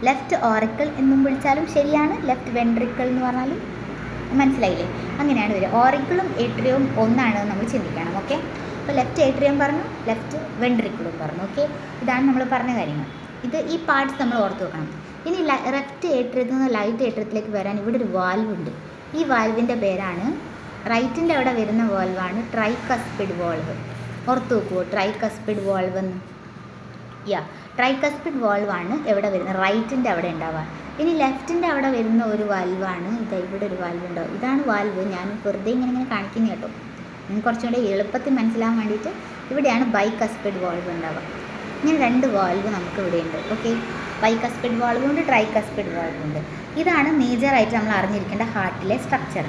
S1: ലെഫ്റ്റ് ഓറിക്കിൾ എന്നും വിളിച്ചാലും ശരിയാണ്, ലെഫ്റ്റ് വെൻട്രിക്കിൾ എന്ന് പറഞ്ഞാലും മനസ്സിലായില്ലേ? അങ്ങനെയാണ് വരിക. ഓറിക്കിളും ഏട്രിയവും ഒന്നാണ് നമ്മൾ ചിന്തിക്കണം. ഓക്കെ, അപ്പോൾ ലെഫ്റ്റ് ഏട്രിയം പറഞ്ഞു, ലെഫ്റ്റ് വെൻട്രിക്കിളും പറഞ്ഞു. ഓക്കെ, ഇതാണ് നമ്മൾ പറഞ്ഞ കാര്യങ്ങൾ. ഈ പാർട്സ് നമ്മൾ ഓർത്ത് വെക്കണം. ഇനി ലെഫ്റ്റ് ഏട്രിയത്തിൽ നിന്ന് ലൈറ്റ് ഏട്രിയത്തിലേക്ക് വരാൻ ഇവിടെ ഒരു വാൽവ് ഉണ്ട്. ഈ വാൽവിൻ്റെ പേരാണ്, റൈറ്റിൻ്റെ അവിടെ വരുന്ന വാൽവാണ് ട്രൈകസ്പിഡ് വാൾവ്. ഓർത്ത് വെക്കുമോ ട്രൈകസ്പിഡ് വാൾവ് എന്ന്? ട്രൈകസ്പിഡ് വാൾവാണ് എവിടെ വരുന്നത്? റൈറ്റിൻ്റെ അവിടെ ഉണ്ടാവുക. ഇനി ലെഫ്റ്റിൻ്റെ അവിടെ വരുന്ന ഒരു വാൽവാണ് ഇവിടെ ഒരു വാൽവ് ഉണ്ടാവും. ഇതാണ് വാൽവ്. ഞാൻ വെറുതെ ഇങ്ങനെ കാണിക്കുന്ന കേട്ടോ, നിങ്ങൾക്ക് കുറച്ചുകൂടെ എളുപ്പത്തിൽ മനസ്സിലാകാൻ വേണ്ടിയിട്ട്. ഇവിടെയാണ് ബൈകസ്പിഡ് വാൾവ് ഉണ്ടാവുക. ഇങ്ങനെ 2 വാൽവ് നമുക്ക് ഇവിടെ ഉണ്ട്. ഓക്കെ, ബൈകസ്പിഡ് വാൾവും ഉണ്ട്, ട്രൈകസ്പിഡ് വാൾവും ഉണ്ട്. ഇതാണ് മേജറായിട്ട് നമ്മൾ അറിഞ്ഞിരിക്കേണ്ട ഹാർട്ടിലെ സ്ട്രക്ചർ.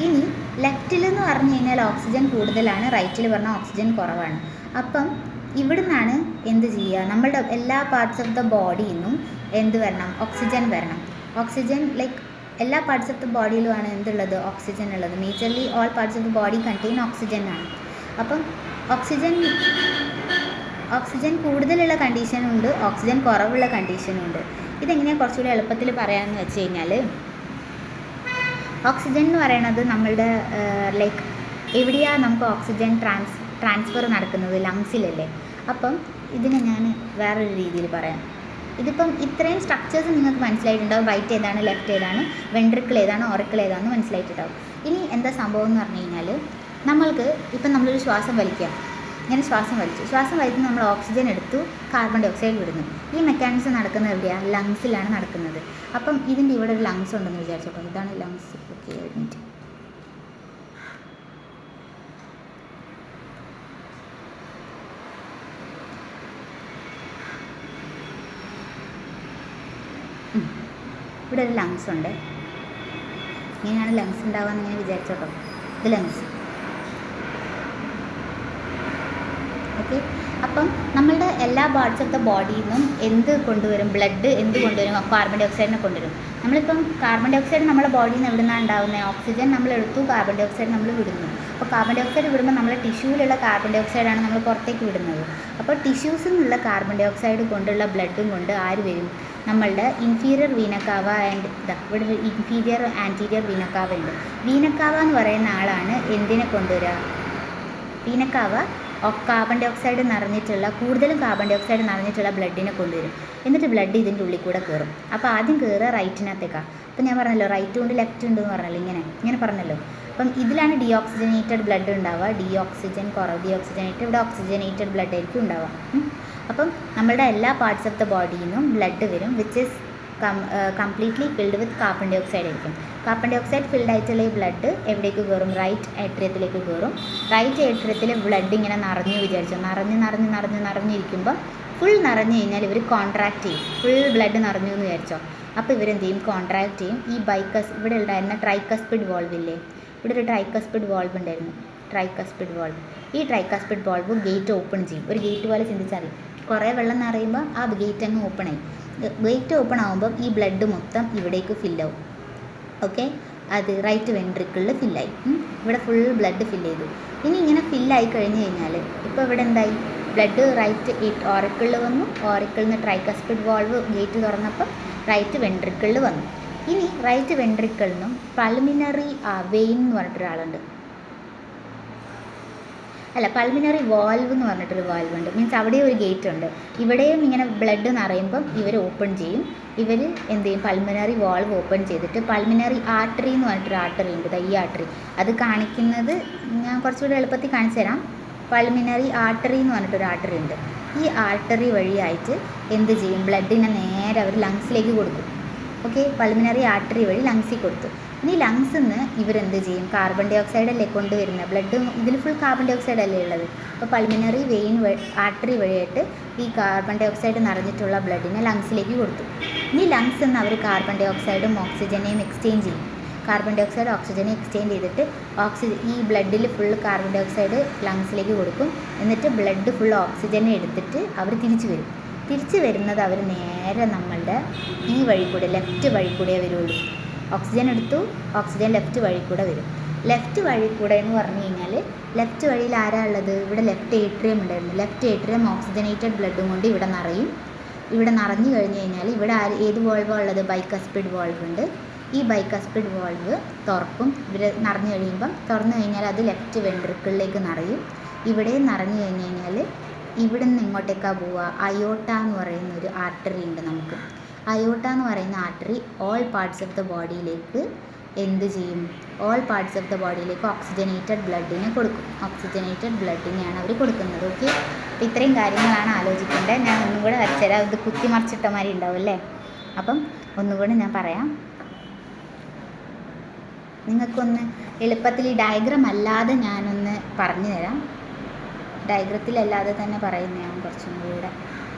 S1: ഇനി ലെഫ്റ്റിലെന്ന് പറഞ്ഞു കഴിഞ്ഞാൽ ഓക്സിജൻ കൂടുതലാണ്, റൈറ്റിൽ പറഞ്ഞാൽ ഓക്സിജൻ കുറവാണ്. അപ്പം ഇവിടുന്നാണ് എന്ത് ചെയ്യുക? നമ്മളുടെ എല്ലാ പാർട്സ് ഓഫ് ദ ബോഡിയിൽ നിന്നും എന്ത് വരണം? ഓക്സിജൻ വരണം. ഓക്സിജൻ ലൈക്ക് എല്ലാ പാർട്സ് ഓഫ് ദ ബോഡിയിലുമാണ് എന്തുള്ളത്? ഓക്സിജൻ ഉള്ളത്. Majorly all parts of the body contain oxygen ആണ്. അപ്പം ഓക്സിജൻ കൂടുതലുള്ള കണ്ടീഷനും ഉണ്ട്, ഓക്സിജൻ കുറവുള്ള കണ്ടീഷനും ഉണ്ട്. ഇതെങ്ങനെയാണ് കുറച്ചുകൂടി എളുപ്പത്തിൽ പറയാമെന്ന് വെച്ച് കഴിഞ്ഞാൽ, ഓക്സിജൻ എന്ന് പറയുന്നത് നമ്മളുടെ ലൈക്ക് എവിടെയാണ് നമുക്ക് ഓക്സിജൻ ട്രാൻസ്ഫർ നടക്കുന്നത്? ലങ്സിലല്ലേ. അപ്പം ഇതിനെ ഞാൻ വേറൊരു രീതിയിൽ പറയാം. ഇതിപ്പം ഇത്രയും സ്ട്രക്ചേഴ്സ് നിങ്ങൾക്ക് മനസ്സിലായിട്ടുണ്ടാവും. റൈറ്റ് ഏതാണ്, ലെഫ്റ്റ് ഏതാണ്, വെൻട്രിക്കിൾ ഏതാണ്, ഓറിക്കിൾ ഏതാണെന്ന് മനസ്സിലായിട്ടുണ്ടാവും. ഇനി എന്താ സംഭവം എന്ന് പറഞ്ഞു കഴിഞ്ഞാൽ, നമ്മൾക്ക് ഇപ്പം നമ്മളൊരു ശ്വാസം വലിക്കുക. ഇങ്ങനെ ശ്വാസം വലിക്കുന്നു, നമ്മൾ ഓക്സിജൻ എടുത്തു, കാർബൺ ഡൈ ഓക്സൈഡ് വിടുന്നു. ഈ മെക്കാനിസം നടക്കുന്നത് എവിടെയാണ്? ലങ്സിലാണ് നടക്കുന്നത്. അപ്പം ഇതിൻ്റെ ഇവിടെ ഒരു ലങ്സ് ഉണ്ടെന്ന് വിചാരിച്ചോട്ടോ. ഇതാണ് ലങ്സ്. ഓക്കെ, ഒരു മിനിറ്റ്. ഇവിടെ ഒരു ലങ്സ് ഉണ്ട്. ഇങ്ങനെയാണ് ലങ്സ് ഉണ്ടാവുകയെന്ന് ഇങ്ങനെ വിചാരിച്ചോട്ടോ. ഇത് ലങ്സ്. ഓക്കെ, അപ്പം നമ്മളുടെ എല്ലാ പാർട്സ് ഓഫ് ദ ബോഡിയിൽ നിന്നും എന്ത് കൊണ്ടുവരും? ബ്ലഡ് എന്ത് കൊണ്ടുവരും? കാർബൺ ഡൈ ഓക്സൈഡിനെ കൊണ്ടുവരും. നമ്മളിപ്പം കാർബൺ ഡൈ ഓക്സൈഡ് നമ്മുടെ ബോഡിയിൽ നിന്ന് എവിടെ നിന്നാണ് ഉണ്ടാകുന്നത്? ഓക്സിജൻ നമ്മൾ എടുത്തു, കാർബൺ ഡൈ ഓക്സൈഡ് നമ്മൾ വിടുന്നു. അപ്പോൾ കാർബൺ ഡൈ ഓക്സൈഡ് വിടുമ്പോൾ നമ്മുടെ ടിഷ്യൂവിലുള്ള കാർബൺ ഡൈ ഓക്സൈഡാണ് നമ്മൾ പുറത്തേക്ക് വിടുന്നത്. അപ്പോൾ ടിഷ്യൂസിൽ നിന്നുള്ള കാർബൺ ഡൈ ഓക്സൈഡ് കൊണ്ടുള്ള ബ്ലഡും കൊണ്ട് ആര് വരും? നമ്മളുടെ ഇൻഫീരിയർ വീന കാവ ആൻഡ് ഇവിടെ ഇൻഫീരിയർ ആൻറ്റീരിയർ വീന കാവ ഉണ്ട്. വീന കാവ എന്ന് പറയുന്ന ആളാണ് എന്തിനെ കൊണ്ടുവരിക? വീന കാവ കാർബൺ ഡൈ ഓക്സൈഡ് നിറഞ്ഞിട്ടുള്ള കൂടുതലും കാർബൺ ഡൈ ഓക്സൈഡ് നിറഞ്ഞിട്ടുള്ള ബ്ലഡിനെ കൊണ്ടുവരും. എന്നിട്ട് ബ്ലഡ് ഇതിൻ്റെ ഉള്ളിൽ കൂടെ കയറും. അപ്പോൾ ആദ്യം കയറുക റൈറ്റിനകത്തേക്കാണ്. അപ്പോൾ ഞാൻ പറഞ്ഞല്ലോ റൈറ്റും ഉണ്ട് ലെഫ്റ്റ് ഉണ്ട് എന്ന് പറഞ്ഞല്ലോ, ഇങ്ങനെ പറഞ്ഞല്ലോ. അപ്പം ഇതിലാണ് ഡീഓക്സിജനേറ്റഡ് ബ്ലഡ് ഉണ്ടാവുക. ഡീഓക്സിജൻ കുറവ്, ഡീഓക്സിജനേറ്റഡ്, ഇവിടെ ഓക്സിജനേറ്റഡ് ബ്ലഡ് ആയിരിക്കും ഉണ്ടാവുക. അപ്പം നമ്മളുടെ എല്ലാ പാർട്സ് ഓഫ് ദ ബോഡിയിൽ നിന്നും ബ്ലഡ് വരും which is completely filled with carbon dye oxide ആയിരിക്കും. കാർബൺ ഡൈ ഓക്സൈഡ് ഫിൽഡ് ആയിട്ടുള്ള ഈ ബ്ലഡ് എവിടേക്ക് കയറും? റൈറ്റ് ഏട്രിയത്തിലേക്ക് കയറും. റൈറ്റ് ഏട്രിയത്തിൽ ബ്ലഡ് ഇങ്ങനെ നിറഞ്ഞു വിചാരിച്ചു, നിറഞ്ഞിരിക്കുമ്പോൾ ഫുൾ നിറഞ്ഞു കഴിഞ്ഞാൽ ഇവർ കോൺട്രാക്ട് ചെയ്യും. ഫുൾ ബ്ലഡ് നിറഞ്ഞു എന്ന് വിചാരിച്ചോ. അപ്പോൾ ഇവരെന്ത് ചെയ്യും? കോൺട്രാക്ട് ചെയ്യും. ഈ ഇവിടെ ഉണ്ടായിരുന്ന ട്രൈക്കസ്പിഡ് വാൾവ് ഇല്ലേ, ഇവിടെ ഒരു ട്രൈക്കസ്പിഡ് വാൾവ് ഉണ്ടായിരുന്നു, ട്രൈക്കസ്പിഡ് വാൾവ്. ഈ ട്രൈക്കസ്പിഡ് വാൾവ് ഗേറ്റ് ഓപ്പൺ ചെയ്യും. ഒരു ഗേറ്റ് പോലെ ചിന്തിച്ചാൽ മതി. കുറേ വെള്ളം നിറയുമ്പോൾ ആ ഗേറ്റ് അങ്ങ് ഓപ്പൺ ആയി. ഗേറ്റ് ഓപ്പൺ ആകുമ്പം ഈ ബ്ലഡ് മൊത്തം ഇവിടേക്ക് ഫില്ലാവും. ഓക്കെ, അത് റൈറ്റ് വെൻട്രിക്കിളിൽ ഫില്ലായി. ഇവിടെ ഫുൾ ബ്ലഡ് ഫില്ല് ചെയ്തു. ഇനി ഇങ്ങനെ ഫില്ലായി കഴിഞ്ഞ് കഴിഞ്ഞാൽ ഇപ്പോൾ ഇവിടെ എന്തായി? ബ്ലഡ് റൈറ്റ് ഓറിക്കിളിൽ വന്നു. ഓറിക്കിളിൽ നിന്ന് ട്രൈക്കസ്പിഡ് വാൾവ് ഗേറ്റ് തുറന്നപ്പോൾ റൈറ്റ് വെൻട്രിക്കിളിൽ വന്നു. ഇനി റൈറ്റ് വെൻട്രിക്കിളിൽ നിന്നും പൾമിനറി വെയിൻ എന്ന് പറഞ്ഞിട്ടൊരാളുണ്ട്, പൾമിനറി വാൽവ് എന്ന് പറഞ്ഞിട്ടൊരു വാൽവ് ഉണ്ട്. മീൻസ് അവിടെ ഒരു ഗേറ്റ് ഉണ്ട്. ഇവിടെയും ഇങ്ങനെ ബ്ലഡ് നിറയുമ്പം ഇവർ ഓപ്പൺ ചെയ്യും. ഇവർ എന്ത് ചെയ്യും? പൾമിനറി വാൾവ് ഓപ്പൺ ചെയ്തിട്ട് പൾമിനറി ആർട്ടറി എന്ന് പറഞ്ഞിട്ടൊരു ആർട്ടറി ഉണ്ട്. ഈ ആർട്ടറി അത് കാണിക്കുന്നത് ഞാൻ കുറച്ചുകൂടി എളുപ്പത്തിൽ കാണിച്ചു തരാം. പൾമിനറി ആർട്ടറി എന്ന് പറഞ്ഞിട്ടൊരു ആർട്ടറി ഉണ്ട്. ഈ ആർട്ടറി വഴിയായിട്ട് എന്ത് ചെയ്യും? ബ്ലഡിനെ നേരെ അവർ ലങ്സിലേക്ക് കൊടുക്കും. ഓക്കെ, പൾമിനറി ആർട്ടറി വഴി ലങ്സിൽ കൊടുത്തു. ഇനി ലങ്സിൽ നിന്ന് ഇവരെന്ത് ചെയ്യും? കാർബൺ ഡൈ ഓക്സൈഡ് അല്ലേ കൊണ്ടുവരുന്നത്? ബ്ലഡ് ഇതിൽ ഫുൾ കാർബൺ ഡൈ ഓക്സൈഡ് അല്ലേ ഉള്ളത്. അപ്പോൾ പൾമിനറി വെയിൻ ആർട്ടറി വഴിയായിട്ട് ഈ കാർബൺ ഡൈ ഓക്സൈഡ് നിറഞ്ഞിട്ടുള്ള ബ്ലഡിനെ ലങ്സിലേക്ക് കൊടുത്തു. ഇനി ലങ്സിൽ നിന്ന് അവർ കാർബൺ ഡൈ ഓക്സൈഡും ഓക്സിജനെയും എക്സ്ചേഞ്ച് ചെയ്യും. കാർബൺ ഡൈ ഓക്സൈഡ് ഓക്സിജനെ എക്സ്ചേഞ്ച് ചെയ്തിട്ട് ഈ ബ്ലഡിൽ ഫുൾ കാർബൺ ഡൈ ഓക്സൈഡ് ലങ്സിലേക്ക് കൊടുക്കും. എന്നിട്ട് ബ്ലഡ് ഫുൾ ഓക്സിജനെ എടുത്തിട്ട് അവർ തിരിച്ച് വരുന്നത് അവർ നേരെ നമ്മളുടെ ഈ വഴി കൂടെ, ലെഫ്റ്റ് വഴി കൂടെ വരുള്ളൂ. ഓക്സിജൻ എടുത്തു, ഓക്സിജൻ ലെഫ്റ്റ് വഴി കൂടെ വരും. ലെഫ്റ്റ് വഴി കൂടെ എന്ന് പറഞ്ഞു കഴിഞ്ഞാൽ ലെഫ്റ്റ് വഴിയിൽ ആരാ ഉള്ളത്? ഇവിടെ ലെഫ്റ്റ് ഏട്രിയം ഉണ്ടായിരുന്നു. ലെഫ്റ്റ് ഏട്രിയം ഓക്സിജനേറ്റഡ് ബ്ലഡും കൊണ്ട് ഇവിടെ നിറയും. ഇവിടെ നിറഞ്ഞു കഴിഞ്ഞ് കഴിഞ്ഞാൽ ഇവിടെ ഏത് വാൾവാണ് ഉള്ളത്? ബൈക്കസ്പിഡ് വാൾവ് ഉണ്ട്. ഈ ബൈക്കസ്പിഡ് വാൾവ് തുറക്കും. ഇവിടെ നിറഞ്ഞു കഴിയുമ്പം തുറന്നു കഴിഞ്ഞാൽ അത് ലെഫ്റ്റ് വെൻട്രിക്കിളിലേക്ക് നിറയും. ഇവിടെ നിറഞ്ഞു കഴിഞ്ഞ് കഴിഞ്ഞാൽ ഇവിടെ നിന്ന് ഇങ്ങോട്ടേക്കാണ് പോവുക? അയോട്ട എന്ന് പറയുന്ന ഒരു ആർട്ടറി ഉണ്ട് നമുക്ക്. അയോട്ട എന്ന് പറയുന്ന artery all parts of the ബോഡിയിലേക്ക് എന്ത് ചെയ്യും? ഓൾ പാർട്സ് ഓഫ് ദ ബോഡിയിലേക്ക് ഓക്സിജനേറ്റഡ് ബ്ലഡിനെ കൊടുക്കും. ഓക്സിജനേറ്റഡ് ബ്ലഡിനെയാണ് അവർ കൊടുക്കുന്നത്. ഓക്കെ, അപ്പോൾ ഇത്രയും കാര്യങ്ങളാണ് ആലോചിക്കേണ്ടത്. ഞാൻ ഒന്നും കൂടെ വരച്ചുതരാം. ഇത് കുത്തി മറിച്ചിട്ട മാതിരി ഉണ്ടാവും അല്ലേ? അപ്പം ഒന്നുകൂടെ ഞാൻ പറയാം. നിങ്ങൾക്കൊന്ന് എളുപ്പത്തിൽ ഈ ഡയഗ്രാം അല്ലാതെ ഞാനൊന്ന് പറഞ്ഞു തരാം. ഡയഗ്രത്തിലല്ലാതെ തന്നെ പറയുന്ന ഞാൻ കുറച്ചും കൂടെ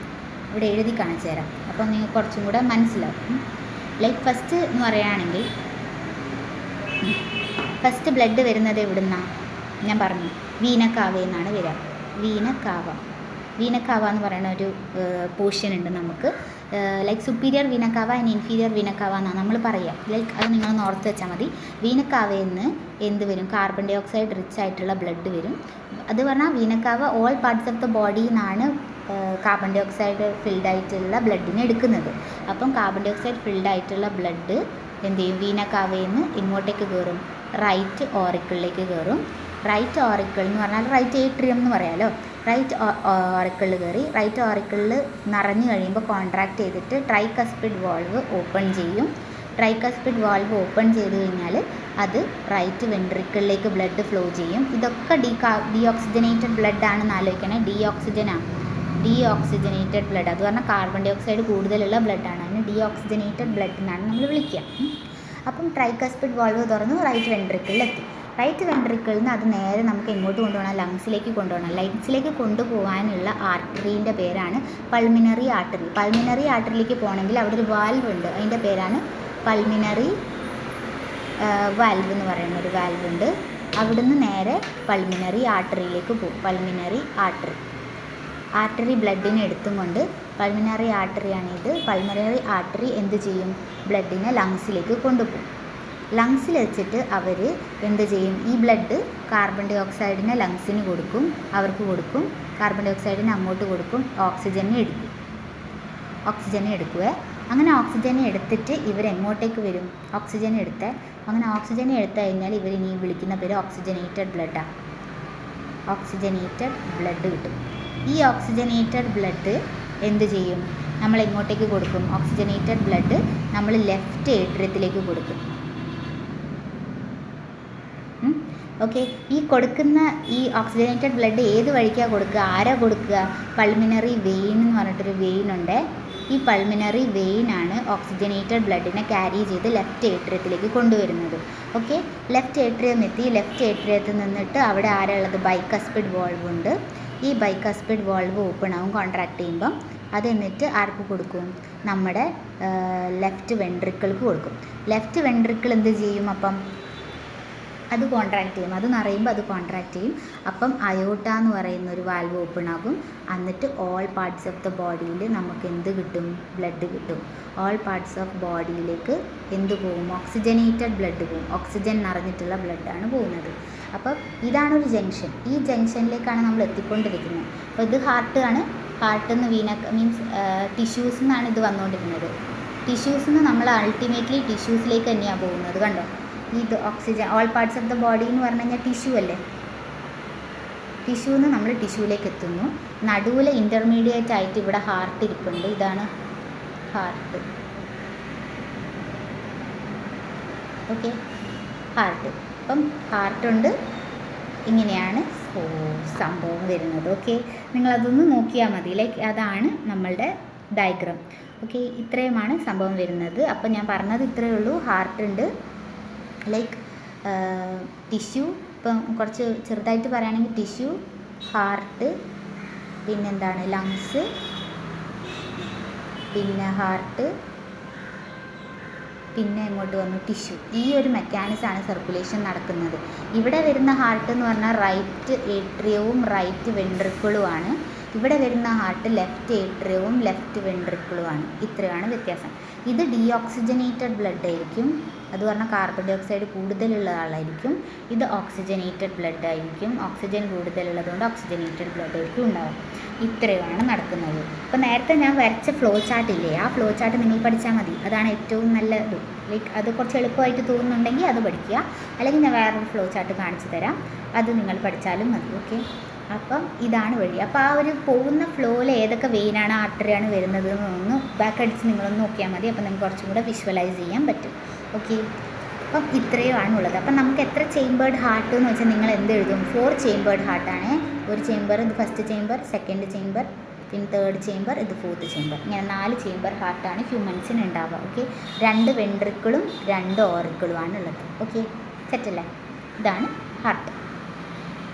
S1: ഇവിടെ എഴുതി കാണിച്ചു തരാം. അപ്പോൾ നിങ്ങൾക്ക് കുറച്ചും കൂടെ മനസ്സിലാവും. ലൈക്ക് ഫസ്റ്റ് എന്ന് പറയുകയാണെങ്കിൽ ഫസ്റ്റ് ബ്ലഡ് വരുന്നത് എവിടുന്നാണ്? ഞാൻ പറഞ്ഞു വീന കാവയിൽ നിന്നാണ് വരിക. വീന കാവ എന്ന് പറയുന്ന ഒരു പോർഷൻ ഉണ്ട് നമുക്ക്. Like superior vena cava and inferior vena cava എന്നാണ് നമ്മൾ പറയുക. ലൈക്ക് അത് നിങ്ങളൊന്ന് ഓർത്ത് വെച്ചാൽ മതി. വീന കാവയിൽ നിന്ന് എന്ത് വരും? കാർബൺ ഡൈ ഓക്സൈഡ് റിച്ച് ആയിട്ടുള്ള ബ്ലഡ് വരും. അത് പറഞ്ഞാൽ വീന കാവ ഓൾ പാർട്സ് ഓഫ് ദ ബോഡിയിൽ നിന്നാണ് കാർബൺ ഡൈ ഓക്സൈഡ് ഫിൽഡ് ആയിട്ടുള്ള ബ്ലഡിനെ എടുക്കുന്നത്. അപ്പം കാർബൺ ഡൈ ഓക്സൈഡ് ഫിൽഡ് ആയിട്ടുള്ള ബ്ലഡ് എന്ത് ചെയ്യും? വീന കാവയിൽ നിന്ന് ഇങ്ങോട്ടേക്ക് കയറും, റൈറ്റ് ഓറിക്കിളിലേക്ക് കയറും. റൈറ്റ് ഓറിക്കിൾ എന്ന് പറഞ്ഞാൽ റൈറ്റ് ഏട്രിയം എന്ന് പറയാമല്ലോ. റൈറ്റ് ഓറിക്കിളിൽ കയറി റൈറ്റ് ഓറിക്കിളിൽ നിറഞ്ഞു കഴിയുമ്പോൾ കോൺട്രാക്ട് ചെയ്തിട്ട് ട്രൈക്കസ്പിഡ് വാൾവ് ഓപ്പൺ ചെയ്യും. ട്രൈക്കസ്പിഡ് വാൾവ് ഓപ്പൺ ചെയ്ത് കഴിഞ്ഞാൽ അത് റൈറ്റ് വെൻട്രിക്കിളിലേക്ക് ബ്ലഡ് ഫ്ലോ ചെയ്യും. ഇതൊക്കെ ഡീഓക്സിജനേറ്റഡ് ബ്ലഡ് ആണെന്ന് ആലോചിക്കണേ. ഡീഓക്സിജനേറ്റഡ് ബ്ലഡ് അത് പറഞ്ഞാൽ കാർബൺ ഡൈ ഓക്സൈഡ് കൂടുതലുള്ള ബ്ലഡാണ്. അതിന് ഡീഓക്സിജനേറ്റഡ് ബ്ലഡ് എന്നാണ് നമ്മൾ വിളിക്കുക. അപ്പം ട്രൈക്കസ്പിഡ് വാൾവ് തുറന്ന് റൈറ്റ് വെൻട്രിക്കിളിലെത്തി. റൈറ്റ് വെൻട്രിക്കിളിൽ നിന്ന് അത് നേരെ നമുക്ക് എങ്ങോട്ട് കൊണ്ടുപോകണം? ലങ്സിലേക്ക് കൊണ്ടുപോകണം. ലങ്സിലേക്ക് കൊണ്ടുപോകാനുള്ള ആർട്ടറീൻ്റെ പേരാണ് പൾമിനറി ആർട്ടറി. പൾമിനറി ആർട്ടറിയിലേക്ക് പോകണമെങ്കിൽ അവിടെ ഒരു വാൽവ് ഉണ്ട്. അതിൻ്റെ പേരാണ് പൾമിനറി വാൽവ് എന്ന് പറയുന്ന ഒരു വാൽവ് ഉണ്ട്. അവിടുന്ന് നേരെ പൾമിനറി ആർട്ടറിയിലേക്ക് പോകും. പൾമിനറി ആർട്ടറി ബ്ലഡിനെ എടുത്തും കൊണ്ട് പൾമിനറി ആർട്ടറിയാണിത്. പൾമിനറി ആർട്ടറി എന്ത് ചെയ്യും? ബ്ലഡിനെ ലങ്സിലേക്ക് കൊണ്ടുപോകും. ലങ്സിൽ വെച്ചിട്ട് അവർ എന്ത് ചെയ്യും, ഈ ബ്ലഡ് കാർബൺ ഡൈ ഓക്സൈഡിനെ ലങ്സിന് കൊടുക്കും, അവർക്ക് കൊടുക്കും, കാർബൺ ഡൈ ഓക്സൈഡിനെ അങ്ങോട്ട് കൊടുക്കും, ഓക്സിജനെ എടുക്കുവേ. അങ്ങനെ ഓക്സിജനെ എടുത്തിട്ട് ഇവരെങ്ങോട്ടേക്ക് വരും, ഓക്സിജനെ എടുത്ത് കഴിഞ്ഞാൽ ഇവർ ഇനി വിളിക്കുന്ന പേര് ഓക്സിജനേറ്റഡ് ബ്ലഡാണ്. ഓക്സിജനേറ്റഡ് ബ്ലഡ് കിട്ടും. ഈ ഓക്സിജനേറ്റഡ് ബ്ലഡ് എന്ത് ചെയ്യും, നമ്മൾ എങ്ങോട്ടേക്ക് കൊടുക്കും, ഓക്സിജനേറ്റഡ് ബ്ലഡ് നമ്മൾ ലെഫ്റ്റ് ഏട്രിയത്തിലേക്ക് കൊടുക്കും. ഓക്കെ, ഈ കൊടുക്കുന്ന ഈ ഓക്സിജനേറ്റഡ് ബ്ലഡ് ഏത് വഴിക്കാണ് കൊടുക്കുക, ആരാ കൊടുക്കുക, പൾമിനറി വെയിൻ എന്ന് പറഞ്ഞിട്ടൊരു വെയിൻ ഉണ്ട്. ഈ പൾമിനറി വെയിനാണ് ഓക്സിജനേറ്റഡ് ബ്ലഡിനെ ക്യാരി ചെയ്ത് ലെഫ്റ്റ് ഏട്രിയത്തിലേക്ക് കൊണ്ടുവരുന്നത്. ഓക്കെ, ലെഫ്റ്റ് ഏട്രിയം എത്തി. ലെഫ്റ്റ് ഏട്രിയത്തിൽ നിന്നിട്ട് അവിടെ ആരാ ഉള്ളത്, ബൈകസ്പിഡ് വാൾവ് ഉണ്ട്. ഈ ബൈകസ്പിഡ് വാൾവ് ഓപ്പൺ ആവും കോൺട്രാക്ട് ചെയ്യുമ്പം. അത് എന്നിട്ട് ആർക്ക് കൊടുക്കും, നമ്മുടെ ലെഫ്റ്റ് വെൻട്രിക്കിൾക്ക് കൊടുക്കും. ലെഫ്റ്റ് വെൻട്രിക്കിൾ എന്ത് ചെയ്യും, അപ്പം അത് കോൺട്രാക്ട് ചെയ്യും. അത് നിറയുമ്പോൾ അത് കോൺട്രാക്ട് ചെയ്യും. അപ്പം അയോട്ട എന്ന് പറയുന്ന ഒരു വാൽവ് ഓപ്പൺ ആകും. എന്നിട്ട് ഓൾ പാർട്സ് ഓഫ് ദ ബോഡിയിൽ നമുക്ക് എന്ത് കിട്ടും, ബ്ലഡ് കിട്ടും. ഓൾ പാർട്സ് ഓഫ് ബോഡിയിലേക്ക് എന്ത് പോകും, ഓക്സിജനേറ്റഡ് ബ്ലഡ് പോകും. ഓക്സിജൻ നിറഞ്ഞിട്ടുള്ള ബ്ലഡാണ് പോകുന്നത്. അപ്പോൾ ഇതാണ് ഒരു ജംഗ്ഷൻ. ഈ ജംഗ്ഷനിലേക്കാണ് നമ്മൾ എത്തിക്കൊണ്ടിരിക്കുന്നത്. അപ്പോൾ ഇത് ഹാർട്ട് ആണ്. ഹാർട്ടിൽ നിന്ന് മീൻസ് ടിഷ്യൂസിൽ നിന്നാണ് ഇത് വന്നുകൊണ്ടിരുന്നത്. ടിഷ്യൂസിൽ നിന്ന് നമ്മൾ അൾട്ടിമേറ്റ്ലി ടിഷ്യൂസിലേക്ക് തന്നെയാണ് പോകുന്നത്. കണ്ടോ, ഇത് oxygen all parts of the body എന്ന് പറഞ്ഞു കഴിഞ്ഞാൽ ടിഷ്യൂ അല്ലേ. ടിഷ്യൂന്ന് നമ്മൾ ടിഷ്യൂവിലേക്ക് എത്തുന്നു. നടുവിൽ ഇൻ്റർമീഡിയറ്റ് ആയിട്ട് ഇവിടെ ഹാർട്ട് ഇരിപ്പുണ്ട്. ഇതാണ് ഹാർട്ട്. Okay, heart. അപ്പം ഹാർട്ടുണ്ട്. ഇങ്ങനെയാണ് സംഭവം വരുന്നത്. ഓക്കെ, നിങ്ങളതൊന്ന് നോക്കിയാൽ മതി. ലൈക്ക് അതാണ് നമ്മളുടെ ഡയഗ്രാം. ഓക്കെ, ഇത്രയുമാണ് സംഭവം വരുന്നത്. അപ്പം ഞാൻ പറഞ്ഞത് ഇത്രയേ ഉള്ളൂ. ഹാർട്ടുണ്ട്, ലൈക്ക് ടിഷ്യൂ. ഇപ്പം കുറച്ച് ചെറുതായിട്ട് പറയുകയാണെങ്കിൽ ടിഷ്യൂ, ഹാർട്ട്, പിന്നെന്താണ് ലങ്സ്, പിന്നെ ഹാർട്ട്, പിന്നെ ഇങ്ങോട്ട് വന്നു ടിഷ്യൂ. ഈ ഒരു മെക്കാനിസമാണ് സർക്കുലേഷൻ നടക്കുന്നത്. ഇവിടെ വരുന്ന ഹാർട്ട് എന്ന് പറഞ്ഞാൽ റൈറ്റ് ഏട്രിയവും റൈറ്റ് വെൻട്രിക്കിളുമാണ്. ഇവിടെ വരുന്ന ഹാർട്ട് ലെഫ്റ്റ് ഏട്രിയവും ലെഫ്റ്റ് വെൻട്രിക്കിളുമാണ്. ഇത്രയാണ് വ്യത്യാസം. ഇത് ഡീഓക്സിജനേറ്റഡ് ബ്ലഡ് ആയിരിക്കും. അത് പറഞ്ഞാൽ കാർബൺ ഡൈ ഓക്സൈഡ് കൂടുതലുള്ള ആളായിരിക്കും. ഇത് ഓക്സിജനേറ്റഡ് ബ്ലഡ് ആയിരിക്കും. ഓക്സിജൻ കൂടുതലുള്ളതുകൊണ്ട് ഓക്സിജനേറ്റഡ് ബ്ലഡ് ആയിരിക്കും ഉണ്ടാവും. ഇത്രയുമാണ് നടക്കുന്നത്. അപ്പോൾ നേരത്തെ ഞാൻ വരച്ച ഫ്ലോ ചാർട്ട് ഇല്ലേ, ആ ഫ്ലോ ചാർട്ട് നിങ്ങൾ പഠിച്ചാൽ മതി. അതാണ് ഏറ്റവും നല്ലത്. ലൈക്ക് അത് കുറച്ച് എളുപ്പമായിട്ട് തോന്നുന്നുണ്ടെങ്കിൽ അത് പഠിക്കുക. അല്ലെങ്കിൽ ഞാൻ വേറൊരു ഫ്ലോ ചാർട്ട് കാണിച്ചു തരാം, അത് നിങ്ങൾ പഠിച്ചാലും മതി. ഓക്കെ, അപ്പം ഇതാണ് വഴി. അപ്പോൾ ആ ഒരു പോകുന്ന ഫ്ലോയിൽ ഏതൊക്കെ വെയിനാണ് ആർട്ടറിയാണ് വരുന്നത് എന്നൊന്ന് ബാക്ക് അടിച്ച് നിങ്ങളൊന്ന് നോക്കിയാൽ മതി. അപ്പം നിങ്ങൾക്ക് കുറച്ചും കൂടെ വിഷ്വലൈസ് ചെയ്യാൻ പറ്റും. ഓക്കെ, അപ്പം ഇത്രയുമാണുള്ളത്. അപ്പം നമുക്ക് എത്ര ചേമ്പേർഡ് ഹാർട്ട് എന്ന് വെച്ചാൽ നിങ്ങൾ എന്ത് എഴുതും, 4 ചേമ്പേർഡ് ഹാർട്ടാണ്. ഒരു ചേമ്പർ, ഇത് ഫസ്റ്റ് ചേമ്പർ, സെക്കൻഡ് ചേമ്പർ, പിന്നെ തേർഡ് ചേമ്പർ, ഇത് 4th ചേമ്പർ. ഇങ്ങനെ 4 ചേമ്പർ ഹാർട്ടാണ് ഹ്യൂമൻസിന് ഉണ്ടാവുക. ഓക്കെ, 2 വെൻട്രിക്കിളും 2 ഓറിക്കിളുമാണ് ഉള്ളത്. ഓക്കെ, സെറ്റല്ലേ? ഇതാണ് ഹാർട്ട്.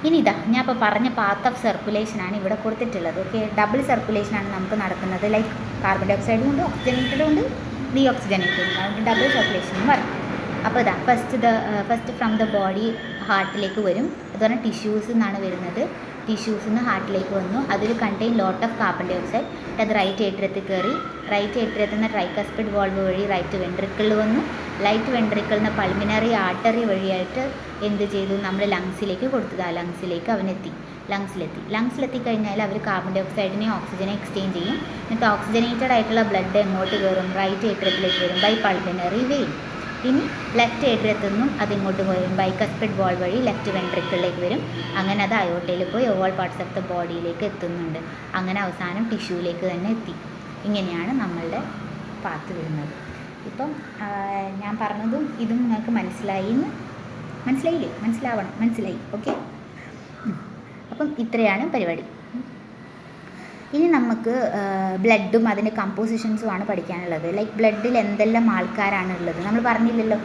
S1: ഇനി ഇതാ ഞാൻ ഇപ്പോൾ പറഞ്ഞ പാത്ത് ഓഫ് സർക്കുലേഷനാണ് ഇവിടെ കൊടുത്തിട്ടുള്ളത്. ഓക്കെ, ഡബിൾ സർക്കുലേഷനാണ് നമുക്ക് നടക്കുന്നത്. ലൈക്ക് കാർബൺ ഡൈ ഓക്സൈഡും ഉണ്ട്, ഓക്സിജനേറ്റഡും ഉണ്ട്, ഡീഓക്സിജനേറ്റഡും ഉണ്ട്. അതുകൊണ്ട് ഡബിൾ സർക്കുലേഷൻ പറയും. അപ്പോൾ ഇതാ ഫസ്റ്റ് ഫ്രം ദ ബോഡി ഹാർട്ടിലേക്ക് വരും. അത് പറഞ്ഞാൽ ടിഷ്യൂസിൽ നിന്നാണ് വരുന്നത്. ടിഷ്യൂസിൽ നിന്ന് ഹാർട്ടിലേക്ക് വന്നു. അതിൽ contain lot of carbon dye oxide. അത് റൈറ്റ് ഏട്രിയത്തിൽ കയറി. റൈറ്റ് ഏട്രിയത്തിൽ നിന്ന് ട്രൈകസ്പിഡ് വാൾവ് വഴി റൈറ്റ് വെൻട്രിക്കിളിൽ വന്നു. റൈറ്റ് വെൻട്രിക്കിളിൽ നിന്ന് പൾമിനറി ആർട്ടറി വഴിയായിട്ട് എന്ത് ചെയ്തു, നമ്മൾ ലങ്സിലേക്ക് കൊടുത്തതാണ്. ലങ്സിലേക്ക് ലങ്സിലെത്തി കഴിഞ്ഞാൽ അവർ കാർബൺ ഡൈ ഓക്സൈഡിനെ ഓക്സിജനെ എക്സ്ചേഞ്ച് ചെയ്യും. എന്നിട്ട് ഓക്സിജനേറ്റഡ് ആയിട്ടുള്ള ബ്ലഡ് എങ്ങോട്ട് കയറും, റൈറ്റ് ഏട്രിയത്തിലേക്ക് വരും ബൈ പൾമിനറി വെയിൻ. ഇനി ലെഫ്റ്റ് ഏട്രിയത്തിൽ നിന്നും അതിങ്ങോട്ട് വരും ബൈകസ്പിഡ് വാൾവ് വഴി ലെഫ്റ്റ് വെൻട്രിക്കിളിലേക്ക് വരും. അങ്ങനെ അത് അയോട്ടയിൽ പോയി ഓൾ പാർട്സ് ഓഫ് ദ ബോഡിയിലേക്ക് എത്തുന്നുണ്ട്. അങ്ങനെ അവസാനം ടിഷ്യൂവിലേക്ക് തന്നെ എത്തി. ഇങ്ങനെയാണ് നമ്മളുടെ പാത്ത് വരുന്നത്. ഇപ്പം ഞാൻ പറഞ്ഞതും ഇതും നിങ്ങൾക്ക് മനസ്സിലായില്ലേ? മനസ്സിലായി. ഓക്കെ, അപ്പം ഇത്രയാണ് പരിപാടി. ഇനി നമുക്ക് ബ്ലഡും അതിൻ്റെ കമ്പോസിഷൻസുമാണ് പഠിക്കാനുള്ളത്. ലൈക്ക് ബ്ലഡിൽ എന്തെല്ലാം ആൾക്കാരാണുള്ളത് നമ്മൾ പറഞ്ഞില്ലല്ലോ.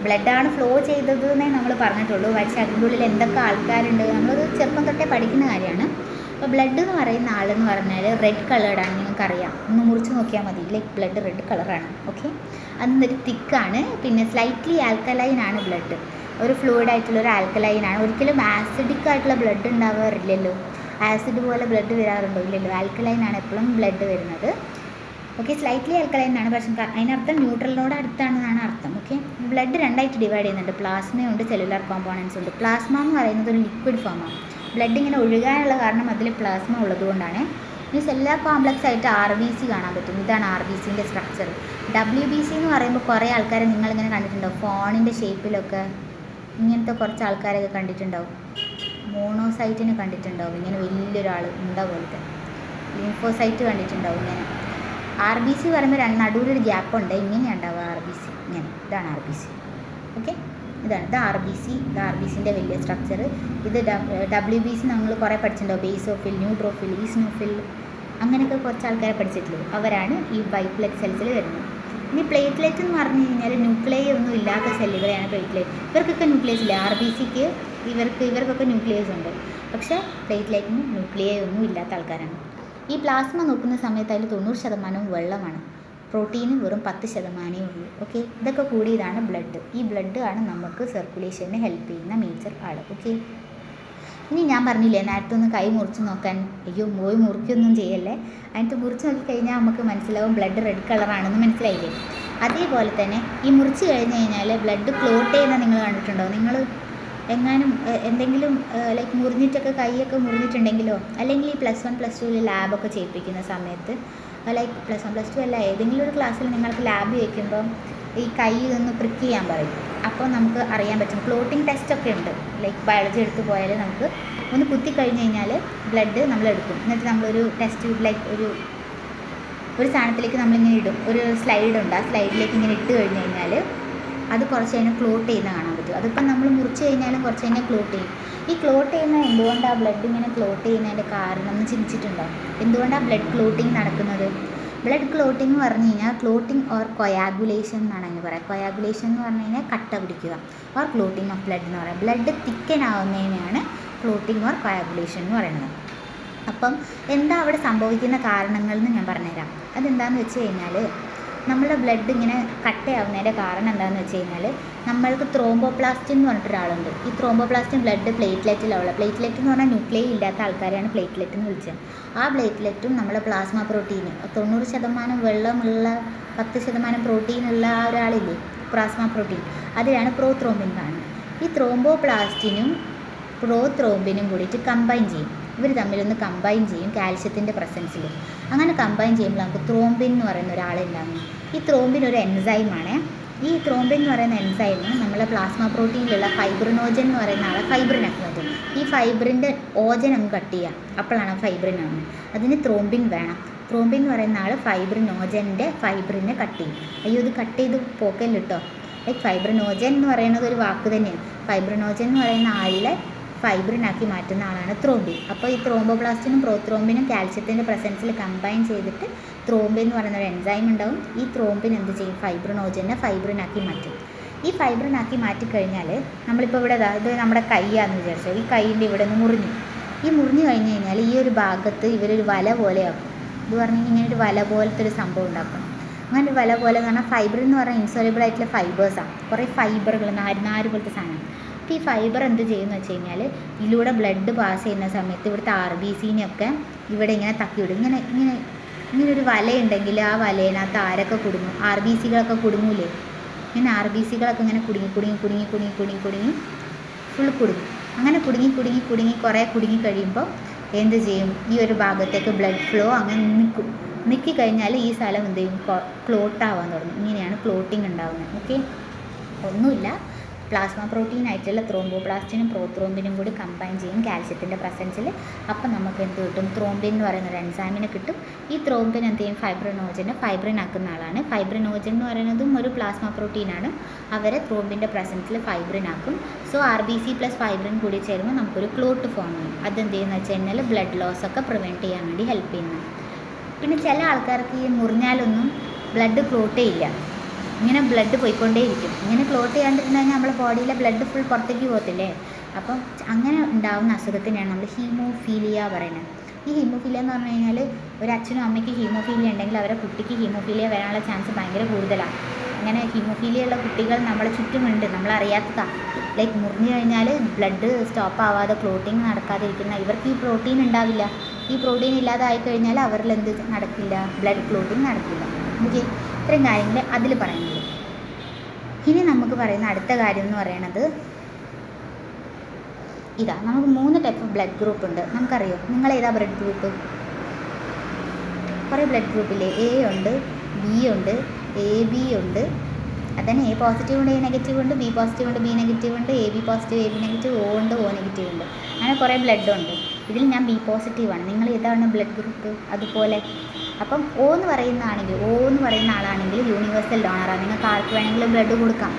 S1: ബ്ലഡാണ് ഫ്ലോ ചെയ്തത് എന്നേ നമ്മൾ പറഞ്ഞിട്ടുള്ളൂ. പക്ഷേ അതിൻ്റെ ഉള്ളിൽ എന്തൊക്കെ ആൾക്കാരുണ്ട് നമ്മളത് ചെറുപ്പം തൊട്ടേ പഠിക്കുന്ന കാര്യമാണ്. അപ്പോൾ ബ്ലഡ് എന്ന് പറയുന്ന ആളെന്ന് പറഞ്ഞാൽ റെഡ് കളേർഡാണ്. നിങ്ങൾക്കറിയാം, ഒന്ന് മുറിച്ച് നോക്കിയാൽ മതി. ലൈക്ക് ബ്ലഡ് റെഡ് കളറാണ്. ഓക്കെ, അതൊരു തിക്കാണ്. പിന്നെ സ്ലൈറ്റ്ലി ആൽക്കലൈനാണ് ബ്ലഡ്. ഒരു ഫ്ലൂയിഡായിട്ടുള്ളൊരു ആൽക്കലൈനാണ്. ഒരിക്കലും ആസിഡിക് ആയിട്ടുള്ള ബ്ലഡ് ഉണ്ടാവാറില്ലല്ലോ. ആസിഡ് പോലെ ബ്ലഡ് വരാറുണ്ടോ? ഇല്ലല്ലോ. ആൽക്കലൈനാണ് എപ്പോഴും ബ്ലഡ് വരുന്നത്. ഓക്കെ, സ്ലൈറ്റ്ലി ആൽക്കലൈൻ ആണ്, പക്ഷേ അതിനർത്ഥം ന്യൂട്രലിനോട് അടുത്താണെന്നാണ് അർത്ഥം. ഓക്കെ, ബ്ലഡ് രണ്ടായിട്ട് ഡിവൈഡ് ചെയ്യുന്നുണ്ട്, പ്ലാസ്മയുണ്ട് സെല്ലുലാർ കോമ്പോണൻസ് ഉണ്ട്. പ്ലാസ്മ എന്ന് പറയുന്നത് ഒരു ലിക്വിഡ് ഫോമാണ്. ബ്ലഡ് ഇങ്ങനെ ഒഴുകാനുള്ള കാരണം അതിൽ പ്ലാസ്മ ഉള്ളതുകൊണ്ടാണ്. ഈ സെല്ലുലാർ കോംപ്ലക്സ് ആയിട്ട് RBC കാണാൻ പറ്റും. ഇതാണ് RBCൻ്റെ സ്ട്രക്ചർ. WBC എന്ന് പറയുമ്പോൾ കുറേ ആൾക്കാരെ നിങ്ങളിങ്ങനെ കണ്ടിട്ടുണ്ടാവും, ഫോണിൻ്റെ ഷേപ്പിലൊക്കെ ഇങ്ങനത്തെ കുറച്ച് ആൾക്കാരൊക്കെ കണ്ടിട്ടുണ്ടാവും. മോണോസൈറ്റിനെ കണ്ടിട്ടുണ്ടാവും, ഇങ്ങനെ വലിയൊരാൾ ഉണ്ട പോലത്തെ. ലിംഫോസൈറ്റ് കണ്ടിട്ടുണ്ടാവും ഇങ്ങനെ. RBC പറയുമ്പോൾ നടുവിലൊരു ഗ്യാപ്പുണ്ട്, ഇങ്ങനെയാണ് ഉണ്ടാവുക RBC, ഇങ്ങനെ. ഇതാണ് RBC. ഓക്കെ, ഇത് RBCൻ്റെ വലിയ സ്ട്രക്ചർ. ഇത് WBC നമ്മൾ കുറേ പഠിച്ചിട്ടുണ്ടാവും, ബേസോഫിൽ, ന്യൂട്രോഫിൽ, ഈസ്നോഫിൽ, അങ്ങനെയൊക്കെ കുറച്ച് ആൾക്കാരെ പഠിച്ചിട്ടുള്ളൂ. അവരാണ് ഈ വൈറ്റ് ബ്ലഡ് സെൽസിൽ വരുന്നത്. ഇനി പ്ലേറ്റ്ലെറ്റ് എന്ന് പറഞ്ഞു കഴിഞ്ഞാൽ ന്യൂക്ലിയസ് ഒന്നും ഇല്ലാത്ത സെല്ലുകളെയാണ് പ്ലേറ്റ്ലെറ്റ്. ഇവർക്കൊക്കെ ന്യൂക്ലിയസ് ഇല്ല, RBCക്ക് ഇവർക്കൊക്കെ ന്യൂക്ലിയസ് ഉണ്ട്. പക്ഷേ പ്ലേറ്റ്ലെറ്റിന് ന്യൂക്ലിയസ് ഒന്നും ഇല്ലാത്ത ആൾക്കാരാണ്. ഈ പ്ലാസ്മ നോക്കുന്ന സമയത്ത് അതിൽ 90% വെള്ളമാണ്, പ്രോട്ടീന് വെറും 10% ഉള്ളൂ. ഓക്കെ, ഇതൊക്കെ കൂടിയതാണ് ബ്ലഡ്. ഈ ബ്ലഡ് ആണ് നമുക്ക് സർക്കുലേഷന് ഹെൽപ്പ് ചെയ്യുന്ന മേജർ ആൾ. ഓക്കെ, ഇനി ഞാൻ പറഞ്ഞില്ലേ നേരത്തെ ഒന്ന് കൈ മുറിച്ച് നോക്കാൻ, അയ്യോ പോയി മുറിക്കൊന്നും ചെയ്യല്ലേ, അതിനകത്ത് മുറിച്ച് നോക്കിക്കഴിഞ്ഞാൽ നമുക്ക് മനസ്സിലാവും ബ്ലഡ് റെഡ് കളറാണെന്ന്, മനസ്സിലായില്ലേ? അതേപോലെ തന്നെ ഈ മുറിച്ച് കഴിഞ്ഞ് കഴിഞ്ഞാൽ ബ്ലഡ് ക്ലോട്ട് ചെയ്യുന്ന നിങ്ങൾ കണ്ടിട്ടുണ്ടോ? നിങ്ങൾ എങ്ങാനും എന്തെങ്കിലും ലൈക്ക് മുറിഞ്ഞിട്ടൊക്കെ കൈയൊക്കെ മുറിഞ്ഞിട്ടുണ്ടെങ്കിലോ, അല്ലെങ്കിൽ ഈ +1 +2 ലാബൊക്കെ ചെയ്യിപ്പിക്കുന്ന സമയത്ത്, ലൈക്ക് +1 +2 അല്ല, ഏതെങ്കിലും ഒരു ക്ലാസ്സിൽ നിങ്ങൾക്ക് ലാബ് വയ്ക്കുമ്പം ഈ കൈ ഒന്ന് പ്രിക്ക് ചെയ്യാൻ പറയും. അപ്പോൾ നമുക്ക് അറിയാൻ പറ്റും. ക്ലോട്ടിങ് ടെസ്റ്റൊക്കെ ഉണ്ട്, ലൈക്ക് ബയോളജി എടുത്ത് പോയാൽ നമുക്ക് ഒന്ന് കുത്തി കഴിഞ്ഞ് കഴിഞ്ഞാൽ ബ്ലഡ് നമ്മളെടുക്കും. എന്നിട്ട് നമ്മളൊരു ടെസ്റ്റ് ലൈക്ക് ഒരു സാധനത്തിലേക്ക് നമ്മളിങ്ങനെ ഇടും, ഒരു സ്ലൈഡ് ഉണ്ട്, ആ സ്ലൈഡിലേക്ക് ഇങ്ങനെ ഇട്ട് കഴിഞ്ഞ് കഴിഞ്ഞാൽ അത് കുറച്ച് കഴിഞ്ഞാൽ ക്ലോട്ട് ചെയ്യുന്ന കാണാൻ പറ്റും. അതിപ്പം നമ്മൾ മുറിച്ച് കഴിഞ്ഞാലും കുറച്ച് കഴിഞ്ഞാൽ ക്ലോട്ട് ചെയ്യും. ഈ ക്ലോട്ട് ചെയ്യുന്ന എന്തുകൊണ്ടാണ് ബ്ലഡ് ഇങ്ങനെ ക്ലോട്ട് ചെയ്യുന്നതിൻ്റെ കാരണം എന്ന് ചിന്തിച്ചിട്ടുണ്ടോ? എന്തുകൊണ്ടാണ് ബ്ലഡ് ക്ലോട്ടിങ് നടക്കുന്നത്? ബ്ലഡ് ക്ലോട്ടിംഗ് എന്ന് പറഞ്ഞു കഴിഞ്ഞാൽ ക്ലോട്ടിംഗ് ഓർ കൊയാഗുലേഷൻ എന്നാണ് അതിന് പറയുക. കൊയാഗുലേഷൻ എന്ന് പറഞ്ഞു കഴിഞ്ഞാൽ കട്ട പിടിക്കുക, ഓർ ക്ലോട്ടിംഗ് ഓഫ് ബ്ലഡ് എന്ന് പറയുക. ബ്ലഡ് തിക്കൻ ആവുന്നതിനെയാണ് ക്ലോട്ടിംഗ് ഓർ കൊയാഗുലേഷൻ എന്ന് പറയുന്നത്. അപ്പം എന്താ അവിടെ സംഭവിക്കുന്ന കാരണങ്ങൾ എന്ന് ഞാൻ പറഞ്ഞുതരാം. അതെന്താണെന്ന് വെച്ച് കഴിഞ്ഞാൽ, നമ്മുടെ ബ്ലഡ് ഇങ്ങനെ കട്ടയാവുന്നതിൻ്റെ കാരണം എന്താണെന്ന് വെച്ച് കഴിഞ്ഞാൽ, നമ്മൾക്ക് ത്രോംബോപ്ലാസ്റ്റിൻ എന്ന് പറഞ്ഞിട്ടൊരാളുണ്ട്. ഈ ത്രോംബോപ്ലാസ്റ്റിൻ ബ്ലഡ് പ്ലേറ്റ്ലെറ്റിലുള്ള, പ്ലേറ്റ്ലെറ്റ് എന്ന് പറഞ്ഞാൽ ന്യൂക്ലിയസ് ഇല്ലാത്ത ആൾക്കാരെയാണ് പ്ലേറ്റ്ലെറ്റ് എന്ന് വിളിച്ചത്. ആ പ്ലേറ്റ്ലെറ്റും നമ്മളെ പ്ലാസ്മ പ്രോട്ടീന് 90% വെള്ളമുള്ള 10% പ്രോട്ടീനുള്ള ആ ഒരാളില്ലേ, പ്ലാസ്മ പ്രോട്ടീൻ, അതിലാണ് പ്രോത്രോംബിൻ കാണുന്നത്. ഈ ത്രോംബോപ്ലാസ്റ്റിനും പ്രോത്രോംബിനും കൂടിയിട്ട് കമ്പൈൻ ചെയ്യും. ഇവർ തമ്മിലൊന്ന് കമ്പൈൻ ചെയ്യും കാൽഷ്യത്തിൻ്റെ പ്രസൻസിൽ. അങ്ങനെ കമ്പൈൻ ചെയ്യുമ്പോൾ നമുക്ക് ത്രോംബിൻ എന്ന് പറയുന്ന ഒരാളുണ്ടാകും. ഈ ത്രോംബിൻ ഒരു എൻസൈമാണ്. ഈ ത്രോംബിൻ എന്ന് പറയുന്ന എൻസൈമ് നമ്മളെ പ്ലാസ്മ പ്രോട്ടീനിലുള്ള ഫൈബ്രിനോജൻ എന്ന് പറയുന്ന ആളെ ഫൈബ്രിനാക്കി മാറ്റും. ഈ ഫൈബ്രിൻ്റെ ഓജൻ അങ്ങ് കട്ട് ചെയ്യുക, അപ്പോഴാണ് ഫൈബ്രിൻ ആവുന്നത്. അതിന് ത്രോംബിൻ വേണം. ത്രോംബിൻ എന്ന് പറയുന്ന ആൾ ഫൈബ്രിനോജൻ്റെ ഫൈബ്രിനെ കട്ട് ചെയ്യും. അയ്യോ ഇത് കട്ട് ചെയ്ത് പോക്കല്ല കേട്ടോ, ലൈക്ക് ഫൈബ്രിനോജൻ എന്ന് പറയുന്നത് ഒരു വാക്ക് തന്നെയാണ്. ഫൈബ്രിനോജൻ എന്ന് പറയുന്ന ആളിലെ ഫൈബ്രിനാക്കി മാറ്റുന്ന ആളാണ് ത്രോംബിൻ. അപ്പോൾ ഈ ത്രോംബോപ്ലാസ്റ്റിനും പ്രോത്രോംബിനും കാൽഷ്യത്തിൻ്റെ പ്രസൻസിൽ കമ്പൈൻ ചെയ്തിട്ട് ത്രോംബിൻ എന്ന് പറയുന്ന ഒരു എൻസൈം ഉണ്ടാവും. ഈ ത്രോംബിൻ എന്ത് ചെയ്യും? ഫൈബ്രിനോജനെ ഫൈബ്രിനാക്കി മാറ്റും. ഈ ഫൈബ്രിനാക്കി മാറ്റിക്കഴിഞ്ഞാൽ നമ്മളിപ്പോൾ ഇവിടെ ഇത് നമ്മുടെ കൈയാണെന്ന് വിചാരിച്ചോ, ഈ കൈയിൻ്റെ ഇവിടെ നിന്ന് മുറിഞ്ഞു. ഈ മുറിഞ്ഞു കഴിഞ്ഞ് കഴിഞ്ഞാൽ ഈ ഒരു ഭാഗത്ത് ഇവരൊരു വല പോലെയാക്കും. ഇത് പറഞ്ഞു കഴിഞ്ഞാൽ ഇങ്ങനെ ഒരു വല പോലത്തെ ഒരു സംഭവം ഉണ്ടാക്കണം. അങ്ങനെ ഒരു വല പോലെ എന്ന് പറഞ്ഞാൽ ഫൈബ്രിൻ എന്ന് പറഞ്ഞാൽ ഇൻസോലബിൾ ആയിട്ടുള്ള ഫൈബേഴ്സാണ്, കുറേ ഫൈബറുകൾ, നാര് പോലത്തെ സാധനം. അപ്പോൾ ഈ ഫൈബർ എന്ത് ചെയ്യുമെന്ന് വെച്ച് കഴിഞ്ഞാൽ, ഇതിലൂടെ ബ്ലഡ് പാസ് ചെയ്യുന്ന സമയത്ത് ഇവിടുത്തെ RBCനെയൊക്കെ ഇവിടെ ഇങ്ങനെ തക്കിവിടും. ഇങ്ങനെ ഒരു വലയുണ്ടെങ്കിൽ ആ വലയിനകത്ത് ആരൊക്കെ കുടുങ്ങും? RBCകളൊക്കെ കുടുങ്ങൂലേ? ഇങ്ങനെ RBCകളൊക്കെ ഇങ്ങനെ കുടുങ്ങി ഫുൾ കുടുങ്ങും. അങ്ങനെ കുടുങ്ങി കുറേ കുടുങ്ങി കഴിയുമ്പോൾ എന്ത് ചെയ്യും? ഈ ഒരു ഭാഗത്തേക്ക് ബ്ലഡ് ഫ്ലോ അങ്ങനെ നിൽക്കിക്കഴിഞ്ഞാൽ ഈ സ്ഥലം എന്ത് ചെയ്യും? ക്ലോട്ടാവാൻ തുടങ്ങും. ഇങ്ങനെയാണ് ക്ലോട്ടിങ് ഉണ്ടാകുന്നത്. ഓക്കെ, ഒന്നുമില്ല, പ്ലാസ്മ പ്രോട്ടീൻ ആയിട്ടുള്ള ത്രോംബോപ്ലാസ്റ്റിനും പ്രോത്രോംബിനും കൂടി കമ്പൈൻ ചെയ്യും കാൽഷ്യത്തിൻ്റെ പ്രസൻസിൽ. അപ്പം നമുക്ക് എന്ത് കിട്ടും? ത്രോംബിൻ എന്ന് പറയുന്ന ഒരു എൻസൈമിനെ കിട്ടും. ഈ ത്രോംബിൻ എന്ത് ചെയ്യും? ഫൈബ്രിൻ ആക്കുന്ന ആളാണ്. ഫൈബ്രിനോജൻ എന്ന് പറയുന്നതും ഒരു പ്ലാസ്മ പ്രോട്ടീനാണ്. അവരെ ത്രോംബിൻ്റെ പ്രസൻസിൽ ഫൈബ്രിൻ ആക്കും. സോ RBC + ഫൈബ്രിൻ കൂടി ചേരുമ്പോൾ നമുക്കൊരു ക്ലോട്ട് ഫോം ചെയ്യും. അതെന്ത് ചെയ്യുന്നത് വെച്ച് കഴിഞ്ഞാൽ ബ്ലഡ് ലോസ് ഒക്കെ പ്രിവെൻറ്റ് ചെയ്യാൻ വേണ്ടി ഹെൽപ്പ് ചെയ്യുന്നത്. പിന്നെ ചില ആൾക്കാർക്ക് ഈ മുറിഞ്ഞാലൊന്നും ബ്ലഡ് ക്ലോട്ടേ ഇല്ല, ഇങ്ങനെ ബ്ലഡ് പോയിക്കൊണ്ടേയിരിക്കും. ഇങ്ങനെ ക്ലോട്ട് ചെയ്യാണ്ടിരുന്നെങ്കിൽ നമ്മുടെ ബോഡിയിലെ ബ്ലഡ് ഫുൾ പുറത്തേക്ക് പോകത്തില്ലേ? അപ്പം അങ്ങനെ ഉണ്ടാകുന്ന അസുഖത്തിനാണ് നമ്മൾ ഹീമോഫീലിയ പറയുന്നത്. ഈ ഹീമോഫീലിയ എന്ന് പറഞ്ഞു കഴിഞ്ഞാൽ ഒരു അച്ഛനും അമ്മയ്ക്ക് ഹീമോഫീലിയ ഉണ്ടെങ്കിൽ അവരുടെ കുട്ടിക്ക് ഹീമോഫീലിയ വരാനുള്ള ചാൻസ് ഭയങ്കര കൂടുതലാണ്. അങ്ങനെ ഹീമോഫീലിയ ഉള്ള കുട്ടികൾ നമ്മളെ ചുറ്റുമുണ്ട്, നമ്മളറിയാത്തതാണ്. ലൈക്ക് മുറിഞ്ഞു കഴിഞ്ഞാൽ ബ്ലഡ് സ്റ്റോപ്പ് ആവാതെ ക്ലോട്ടിങ് നടക്കാതിരിക്കുന്ന ഇവർക്ക് ഈ പ്രോട്ടീൻ ഉണ്ടാവില്ല. ഈ പ്രോട്ടീൻ ഇല്ലാതായി കഴിഞ്ഞാൽ അവരിൽ എന്ത് നടക്കില്ല, ബ്ലഡ് ക്ലോട്ടിങ് നടക്കില്ല. ഓക്കെ, ഇത്രയും കാര്യങ്ങൾ അതിൽ പറയുന്നത്. ഇനി നമുക്ക് പറയുന്ന അടുത്ത കാര്യം എന്ന് പറയുന്നത് ഇതാ, നമുക്ക് 3 ടൈപ്പ് ഓഫ് ബ്ലഡ് ഗ്രൂപ്പ് ഉണ്ട്. നമുക്കറിയോ, നിങ്ങൾ ഏതാ ബ്ലഡ് ഗ്രൂപ്പ്? കുറേ ബ്ലഡ് ഗ്രൂപ്പില്ലേ, എ ഉണ്ട്, ബി ഉണ്ട്, എ ബി ഉണ്ട്, അതന്നെ എ പോസിറ്റീവ് ഉണ്ട്, എ നെഗറ്റീവ് ഉണ്ട്, ബി പോസിറ്റീവ് ഉണ്ട്, ബി നെഗറ്റീവ് ഉണ്ട്, A B positive, A B negative, O ഉണ്ട്, ഒ നെഗറ്റീവ് ഉണ്ട്. അങ്ങനെ കുറേ ബ്ലഡ് ഉണ്ട്. ഇതിൽ ഞാൻ ബി പോസിറ്റീവാണ്. നിങ്ങൾ ഏതാണ് ബ്ലഡ് ഗ്രൂപ്പ്? അതുപോലെ അപ്പം ഒ എന്ന് പറയുന്ന ആളാണെങ്കിൽ യൂണിവേഴ്സൽ ഡോണറാണ്. നിങ്ങൾക്ക് ആർക്ക് വേണമെങ്കിലും ബ്ലഡ് കൊടുക്കാം.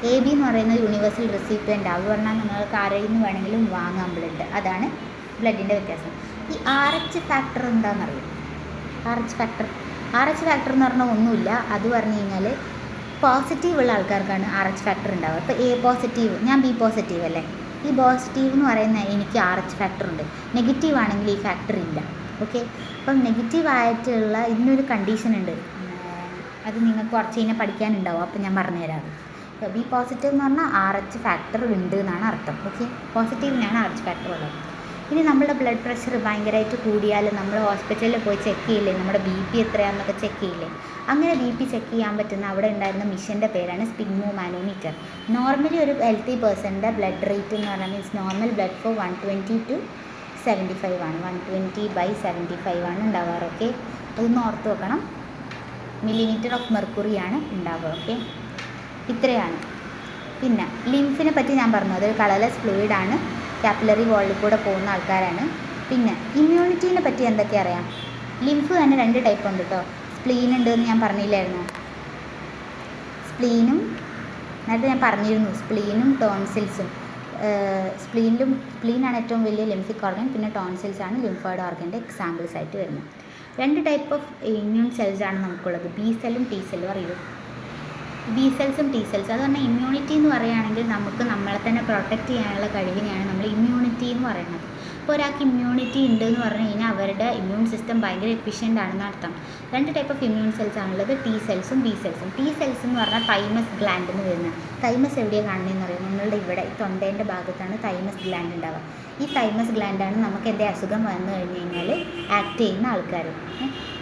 S1: എ ബി എന്ന് പറയുന്നത് യൂണിവേഴ്സൽ റെസിപ്പിയൻ്റ് ആണ്. അത് പറഞ്ഞാൽ നിങ്ങൾക്ക് ആരിൽ നിന്ന് വേണമെങ്കിലും വാങ്ങാം ബ്ലഡ്. അതാണ് ബ്ലഡിൻ്റെ വ്യത്യാസം. ഈ RH ഫാക്ടർ എന്താണെന്നറിയും? RH ഫാക്ടർ എന്ന് പറഞ്ഞാൽ ഒന്നുമില്ല. അത് പറഞ്ഞു കഴിഞ്ഞാൽ പോസിറ്റീവ് ഉള്ള ആൾക്കാർക്കാണ് RH ഫാക്ടർ ഉണ്ടാവുക. ഇപ്പോൾ എ പോസിറ്റീവ്, ഞാൻ ബി പോസിറ്റീവ് അല്ലേ. ഈ പോസിറ്റീവ് എന്ന് പറയുന്ന എനിക്ക് RH ഫാക്ടർ ഉണ്ട്. നെഗറ്റീവ് ആണെങ്കിൽ ഈ ഫാക്ടർ ഇല്ല. ഓക്കെ, അപ്പം നെഗറ്റീവ് ആയിട്ടുള്ള ഇതിനൊരു കണ്ടീഷൻ ഉണ്ട്. അത് നിങ്ങൾക്ക് കുറച്ച് കഴിഞ്ഞാൽ പഠിക്കാനുണ്ടാവും. അപ്പം ഞാൻ പറഞ്ഞുതരാം. ബി പോസിറ്റീവ് എന്ന് പറഞ്ഞാൽ RH ഫാക്ടർ ഉണ്ട് എന്നാണ് അർത്ഥം. ഓക്കെ, പോസിറ്റീവിനാണ് RH ഫാക്ടർ ഉള്ളത്. ഇനി നമ്മുടെ ബ്ലഡ് പ്രഷർ ഭയങ്കരമായിട്ട് കൂടിയാൽ നമ്മൾ ഹോസ്പിറ്റലിൽ പോയി ചെക്ക് ചെയ്യില്ലേ, നമ്മുടെ BP എത്രയാണെന്നൊക്കെ ചെക്ക് ചെയ്യില്ലേ. അങ്ങനെ BP ചെക്ക് ചെയ്യാൻ പറ്റുന്ന അവിടെ ഉണ്ടായിരുന്ന മിഷൻ്റെ പേരാണ് സ്പിഗ്മോമാനോമീറ്റർ. നോർമലി ഒരു ഹെൽത്തി പേഴ്സണിൻ്റെ ബ്ലഡ് റേറ്റ് എന്ന് പറഞ്ഞാൽ means normal blood flow 120 to 75 ആണ്. 120/75 ആണ് ഉണ്ടാവാറ്. ഓക്കെ, അതൊന്ന് ഓർത്ത് വെക്കണം. മില്ലിമീറ്റർ ഓഫ് മെർക്കുറിയാണ് ഉണ്ടാവുക. ഓക്കെ, ഇത്രയാണ്. പിന്നെ ലിംഫിനെ പറ്റി ഞാൻ പറഞ്ഞു, അതൊരു കളർലെസ് ഫ്ലൂയിഡാണ്. കാപ്പിലറി വാളിൽ കൂടെ പോകുന്ന ആൾക്കാരാണ്. പിന്നെ ഇമ്മ്യൂണിറ്റീനെ പറ്റി എന്തൊക്കെ അറിയാം? ലിംഫ് തന്നെ 2 ടൈപ്പ് ഉണ്ട് കേട്ടോ. സ്പ്ലീൻ ഉണ്ട് എന്ന് ഞാൻ പറഞ്ഞില്ലായിരുന്നു? നേരത്തെ ഞാൻ പറഞ്ഞിരുന്നു, സ്പ്ലീനും ടോൺസിൽസും. സ്പ്ലീനാണ് ഏറ്റവും വലിയ ലിംഫിക് ഓർഗൻ. പിന്നെ ടോൺസിൽസ് ആണ് ലിംഫോയിഡ് ഓർഗൻ്റെ എക്സാമ്പിൾസ് ആയിട്ട് വരുന്നത്. 2 ടൈപ്പ് ഓഫ് ഇമ്മ്യൂൺ സെൽസ് ആണ് നമുക്കുള്ളത്, ബി സെല്ലും ടി സെല്ലും. അറിയുമോ? ബി സെൽസും ടി സെൽസും. അത് പറഞ്ഞാൽ ഇമ്മ്യൂണിറ്റി എന്ന് പറയുകയാണെങ്കിൽ നമുക്ക് നമ്മളെ തന്നെ പ്രൊട്ടക്റ്റ് ചെയ്യാനുള്ള കഴിവിനെയാണ് നമ്മൾ ഇമ്മ്യൂണിറ്റി എന്ന് പറയുന്നത്. ഇപ്പോൾ ഒരാൾക്ക് ഇമ്മ്യൂണിറ്റി ഉണ്ട് എന്ന് പറഞ്ഞു കഴിഞ്ഞാൽ അവരുടെ ഇമ്മ്യൂൺ സിസ്റ്റം ഭയങ്കര എഫിഷ്യൻ്റ് ആണെന്ന് അർത്ഥം. 2 ടൈപ്പ് ഓഫ് ഇമ്മ്യൂൺ സെൽസ് ആണുള്ളത്, ടി സെൽസും ബി സെൽസും. ടി സെൽസ് എന്ന് പറഞ്ഞാൽ തൈമസ് ഗ്ലാൻഡിൽ നിന്ന് വരുന്നത്. തൈമസ് എവിടെയാണ് കാണുന്നതെന്ന് പറയുന്നത്? നമ്മളുടെ ഇവിടെ ഈ തൊണ്ടേൻ്റെ ഭാഗത്താണ് തൈമസ് ഗ്ലാൻഡ് ഉണ്ടാവുക. ഈ തൈമസ് ഗ്ലാൻഡാണ് നമുക്ക് എന്തെങ്കിലും അസുഖം വന്നു കഴിഞ്ഞ് കഴിഞ്ഞാൽ ആക്ട് ചെയ്യുന്ന ആൾക്കാർ.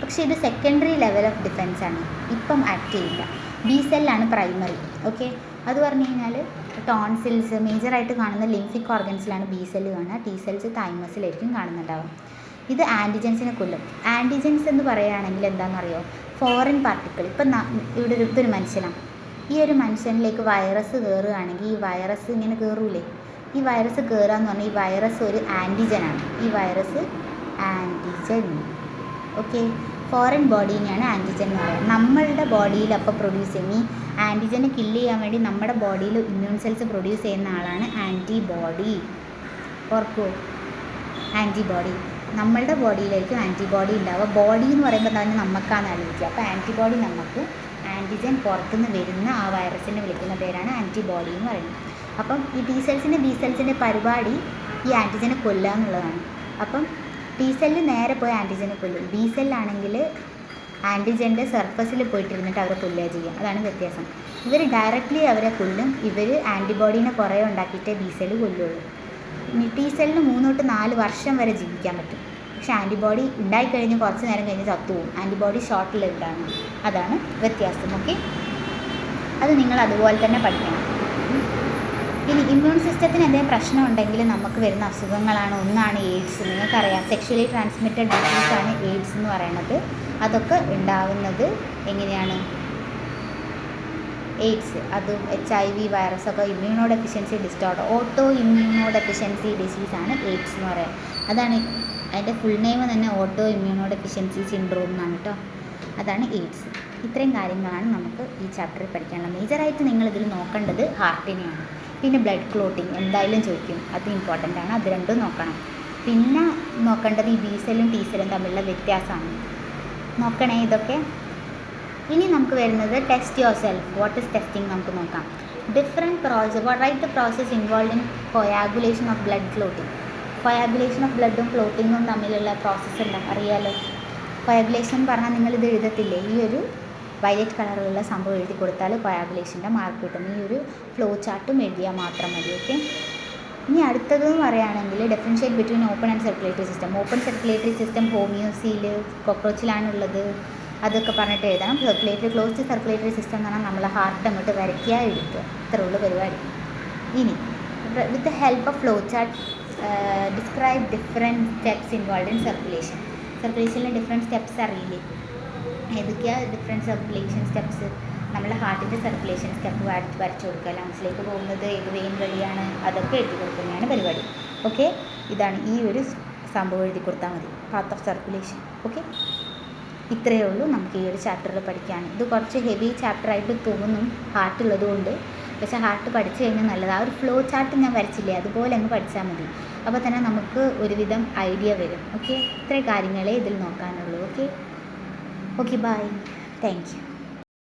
S1: പക്ഷേ ഇത് സെക്കൻഡറി ലെവൽ ഓഫ് ഡിഫെൻസ് ആണ്, ഇപ്പം ആക്ട് ചെയ്യില്ല. B സെല്ലാണ് primary. ഓക്കെ, അത് പറഞ്ഞു കഴിഞ്ഞാൽ ടോൺസിൽസ് മേജറായിട്ട് കാണുന്ന ലിംഫിക് ഓർഗൻസിലാണ് ബി സെല്ല് കാണുക. ടി സെൽസ് തൈമസിലായിരിക്കും കാണുന്നുണ്ടാവും. ഇത് ആൻറ്റിജൻസിനെ കൊല്ലും. ആൻറ്റിജൻസ് എന്ന് പറയുകയാണെങ്കിൽ എന്താണെന്നറിയോ? Foreign particle. ഇപ്പം ഇവിടെ ഇതൊരു മനുഷ്യനാണ്. ഈ ഒരു മനുഷ്യനിലേക്ക് വൈറസ് കയറുകയാണെങ്കിൽ ഈ വൈറസ് ഇങ്ങനെ കയറൂലേ? ഈ വൈറസ് കയറുക എന്ന് പറഞ്ഞാൽ ഈ വൈറസ് ഒരു ആൻറ്റിജനാണ്. ഈ വൈറസ് ആൻറ്റിജൻ. ഓക്കെ, ഫോറിൻ ബോഡീനെയാണ് ആൻറ്റിജൻ എന്ന് പറയുന്നത്. നമ്മളുടെ ബോഡിയിൽ അപ്പോൾ പ്രൊഡ്യൂസ് ചെയ്യും. ഈ ആൻറ്റിജനെ കില്ല് ചെയ്യാൻ വേണ്ടി നമ്മുടെ ബോഡിയിൽ ഇമ്മ്യൂൺ സെൽസ് പ്രൊഡ്യൂസ് ചെയ്യുന്ന ആളാണ് ആൻറ്റിബോഡി. ഓർക്കോ? ആൻറ്റിബോഡി. നമ്മളുടെ ബോഡിയിലായിരിക്കും ആൻറ്റിബോഡി ഉണ്ടാവുക. ബോഡി എന്ന് പറയുമ്പോൾ തന്നെ നമുക്കാണ് ആലോചിക്കുക. അപ്പോൾ ആൻറ്റിബോഡി നമുക്ക് ആൻറ്റിജൻ പുറത്തുനിന്ന് വരുന്ന ആ വൈറസിനെ വിളിക്കുന്ന പേരാണ് ആൻറ്റിബോഡി എന്ന് പറയുന്നത്. അപ്പം ഈ ടി സെൽസിൻ്റെ ബി സെൽസിൻ്റെ പരിപാടി ഈ ആൻറ്റിജനെ കൊല്ലുക എന്നുള്ളതാണ്. അപ്പം ടി സെല്ല് നേരെ പോയി ആൻറ്റിജനെ കൊല്ലും. ബി സെല്ലാണെങ്കിൽ ആൻറ്റിജൻ്റെ സർഫസിൽ പോയിട്ടിരുന്നിട്ട് അവരെ കൊല്ലുക ചെയ്യുക. അതാണ് വ്യത്യാസം. ഇവർ ഡയറക്റ്റ്ലി അവരെ കൊല്ലും. ഇവർ ആൻറ്റിബോഡീനെ കുറേ ഉണ്ടാക്കിയിട്ടേ ബി സെല്ല് കൊല്ലുള്ളൂ. ടി സെല്ലിന് 3 to 4 വർഷം വരെ ജീവിക്കാൻ പറ്റും. പക്ഷേ ആൻറ്റിബോഡി ഉണ്ടായിക്കഴിഞ്ഞ് കുറച്ച് നേരം കഴിഞ്ഞ് ചത്തുപോകും. ആൻറ്റിബോഡി ഷോർട്ട് ലിവ്ഡാണ്. അതാണ് വ്യത്യാസം. ഓക്കെ, അത് നിങ്ങൾ അതുപോലെ തന്നെ പഠിക്കണം. ഇനി ഇമ്മ്യൂൺ സിസ്റ്റത്തിന് എന്തെങ്കിലും പ്രശ്നം ഉണ്ടെങ്കിൽ നമുക്ക് വരുന്ന അസുഖങ്ങളാണ്. ഒന്നാണ് എയ്ഡ്സ്. നിങ്ങൾക്കറിയാം, സെക്ഷലി ട്രാൻസ്മിറ്റഡ് ഡിസീസാണ് എയ്ഡ്സ് എന്ന് പറയുന്നത്. അതൊക്കെ ഉണ്ടാവുന്നത് എങ്ങനെയാണ്? എയ്ഡ്സ്, അതും HIV വൈറസൊക്കെ immuno deficiency disorder, auto immuno deficiency ഡിസീസാണ് എയ്ഡ്സ് എന്ന് പറയുന്നത്. അതാണ് അതിൻ്റെ ഫുൾ നെയിം തന്നെ, ഓട്ടോ ഇമ്മ്യൂണോ ഡെഫിഷ്യൻസി സിൻഡ്രോം എന്നാണ് കേട്ടോ. അതാണ് എയ്ഡ്സ്. ഇത്രയും കാര്യങ്ങളാണ് നമുക്ക് ഈ ചാപ്റ്ററിൽ പഠിക്കാനുള്ളത്. മേജറായിട്ട് നിങ്ങളിതിൽ നോക്കേണ്ടത് ഹാർട്ടിനെയാണ്. പിന്നെ ബ്ലഡ് ക്ലോട്ടിങ് എന്തായാലും ചോദിക്കും, അത് ഇമ്പോർട്ടൻ്റ് ആണ്. അത് രണ്ടും നോക്കണം. പിന്നെ നോക്കേണ്ടത് ഈ ബി സെല്ലും ടി സെല്ലും തമ്മിലുള്ള വ്യത്യാസമാണ്. നോക്കണേ ഇതൊക്കെ. ഇനി നമുക്ക് വരുന്നത് test yourself. What is testing നമുക്ക് നോക്കാം. Different process. What write the process involve in coagulation of blood clotting. Coagulation of ബ്ലഡും ക്ലോട്ടിങ്ങും തമ്മിലുള്ള പ്രോസസ്സ് ഉണ്ട്, അറിയാലോ. കൊയാഗുലേഷൻ എന്ന് പറഞ്ഞാൽ നിങ്ങളിത് എഴുതത്തില്ലേ, ഈ ഒരു വയലറ്റ് കളറിലുള്ള സംഭവം എഴുതി കൊടുത്താൽ കൊയാഗുലേഷൻ്റെ മാർക്ക് കിട്ടും. ഈ ഒരു ഫ്ലോ ചാർട്ടും എഴുതിയാൽ മാത്രം മതി. ഓക്കെ, ഇനി അടുത്തതെന്ന് പറയുകയാണെങ്കിൽ differentiate between open and circulatory system. Open circulatory system ഹോമിയോസിയിൽ കോക്രോച്ചിലാണുള്ളത്, അതൊക്കെ പറഞ്ഞിട്ട് എഴുതണം. ക്ലോസ്ഡ് സർക്കുലേറ്ററി സിസ്റ്റം എന്ന് പറഞ്ഞാൽ നമ്മൾ ഹാർട്ട് അങ്ങോട്ട് വരയ്ക്കുക എടുക്കുക, ഇത്രേ ഉള്ളൂ പരിപാടി. ഇനി with the help of flow chart describe different steps involve in circulation. സർക്കുലേഷനിലെ ഡിഫറെൻറ്റ് സ്റ്റെപ്സ് അറിയില്ലേ, ഏതൊക്കെയാണ് ഡിഫറെൻറ്റ് സർക്കുലേഷൻ സ്റ്റെപ്സ്? നമ്മളെ ഹാർട്ടിൻ്റെ സർക്കുലേഷൻ സ്റ്റെപ്പ് വരച്ചു കൊടുക്കുക, ലങ്സിലേക്ക് പോകുന്നത് ഏത് വെയിൻ വഴിയാണ്, അതൊക്കെ എഴുതി കൊടുക്കുന്നതാണ് പരിപാടി. ഓക്കെ, ഇതാണ് ഈ ഒരു സംഭവം എഴുതി കൊടുത്താൽ മതി, പാത്ത് ഓഫ് സർക്കുലേഷൻ. ഓക്കെ, ഇത്രയേ ഉള്ളൂ നമുക്ക് ഈ ഒരു ചാപ്റ്ററിൽ പഠിക്കാൻ. ഇത് കുറച്ച് ഹെവി ചാപ്റ്ററായിട്ട് തോന്നും ഹാർട്ടുള്ളത് കൊണ്ട്, പക്ഷേ ഹാർട്ട് പഠിച്ചു കഴിഞ്ഞാൽ നല്ലത്. ആ ഒരു ഫ്ലോ ചാർട്ട് ഞാൻ വരച്ചില്ലേ, അതുപോലെ അങ്ങ് പഠിച്ചാൽ മതി. അപ്പോൾ തന്നെ നമുക്ക് ഒരുവിധം ഐഡിയ വരും. ഓക്കെ, ഇത്രയും കാര്യങ്ങളേ ഇതിൽ നോക്കാനുള്ളൂ. Okay, bye, thank U.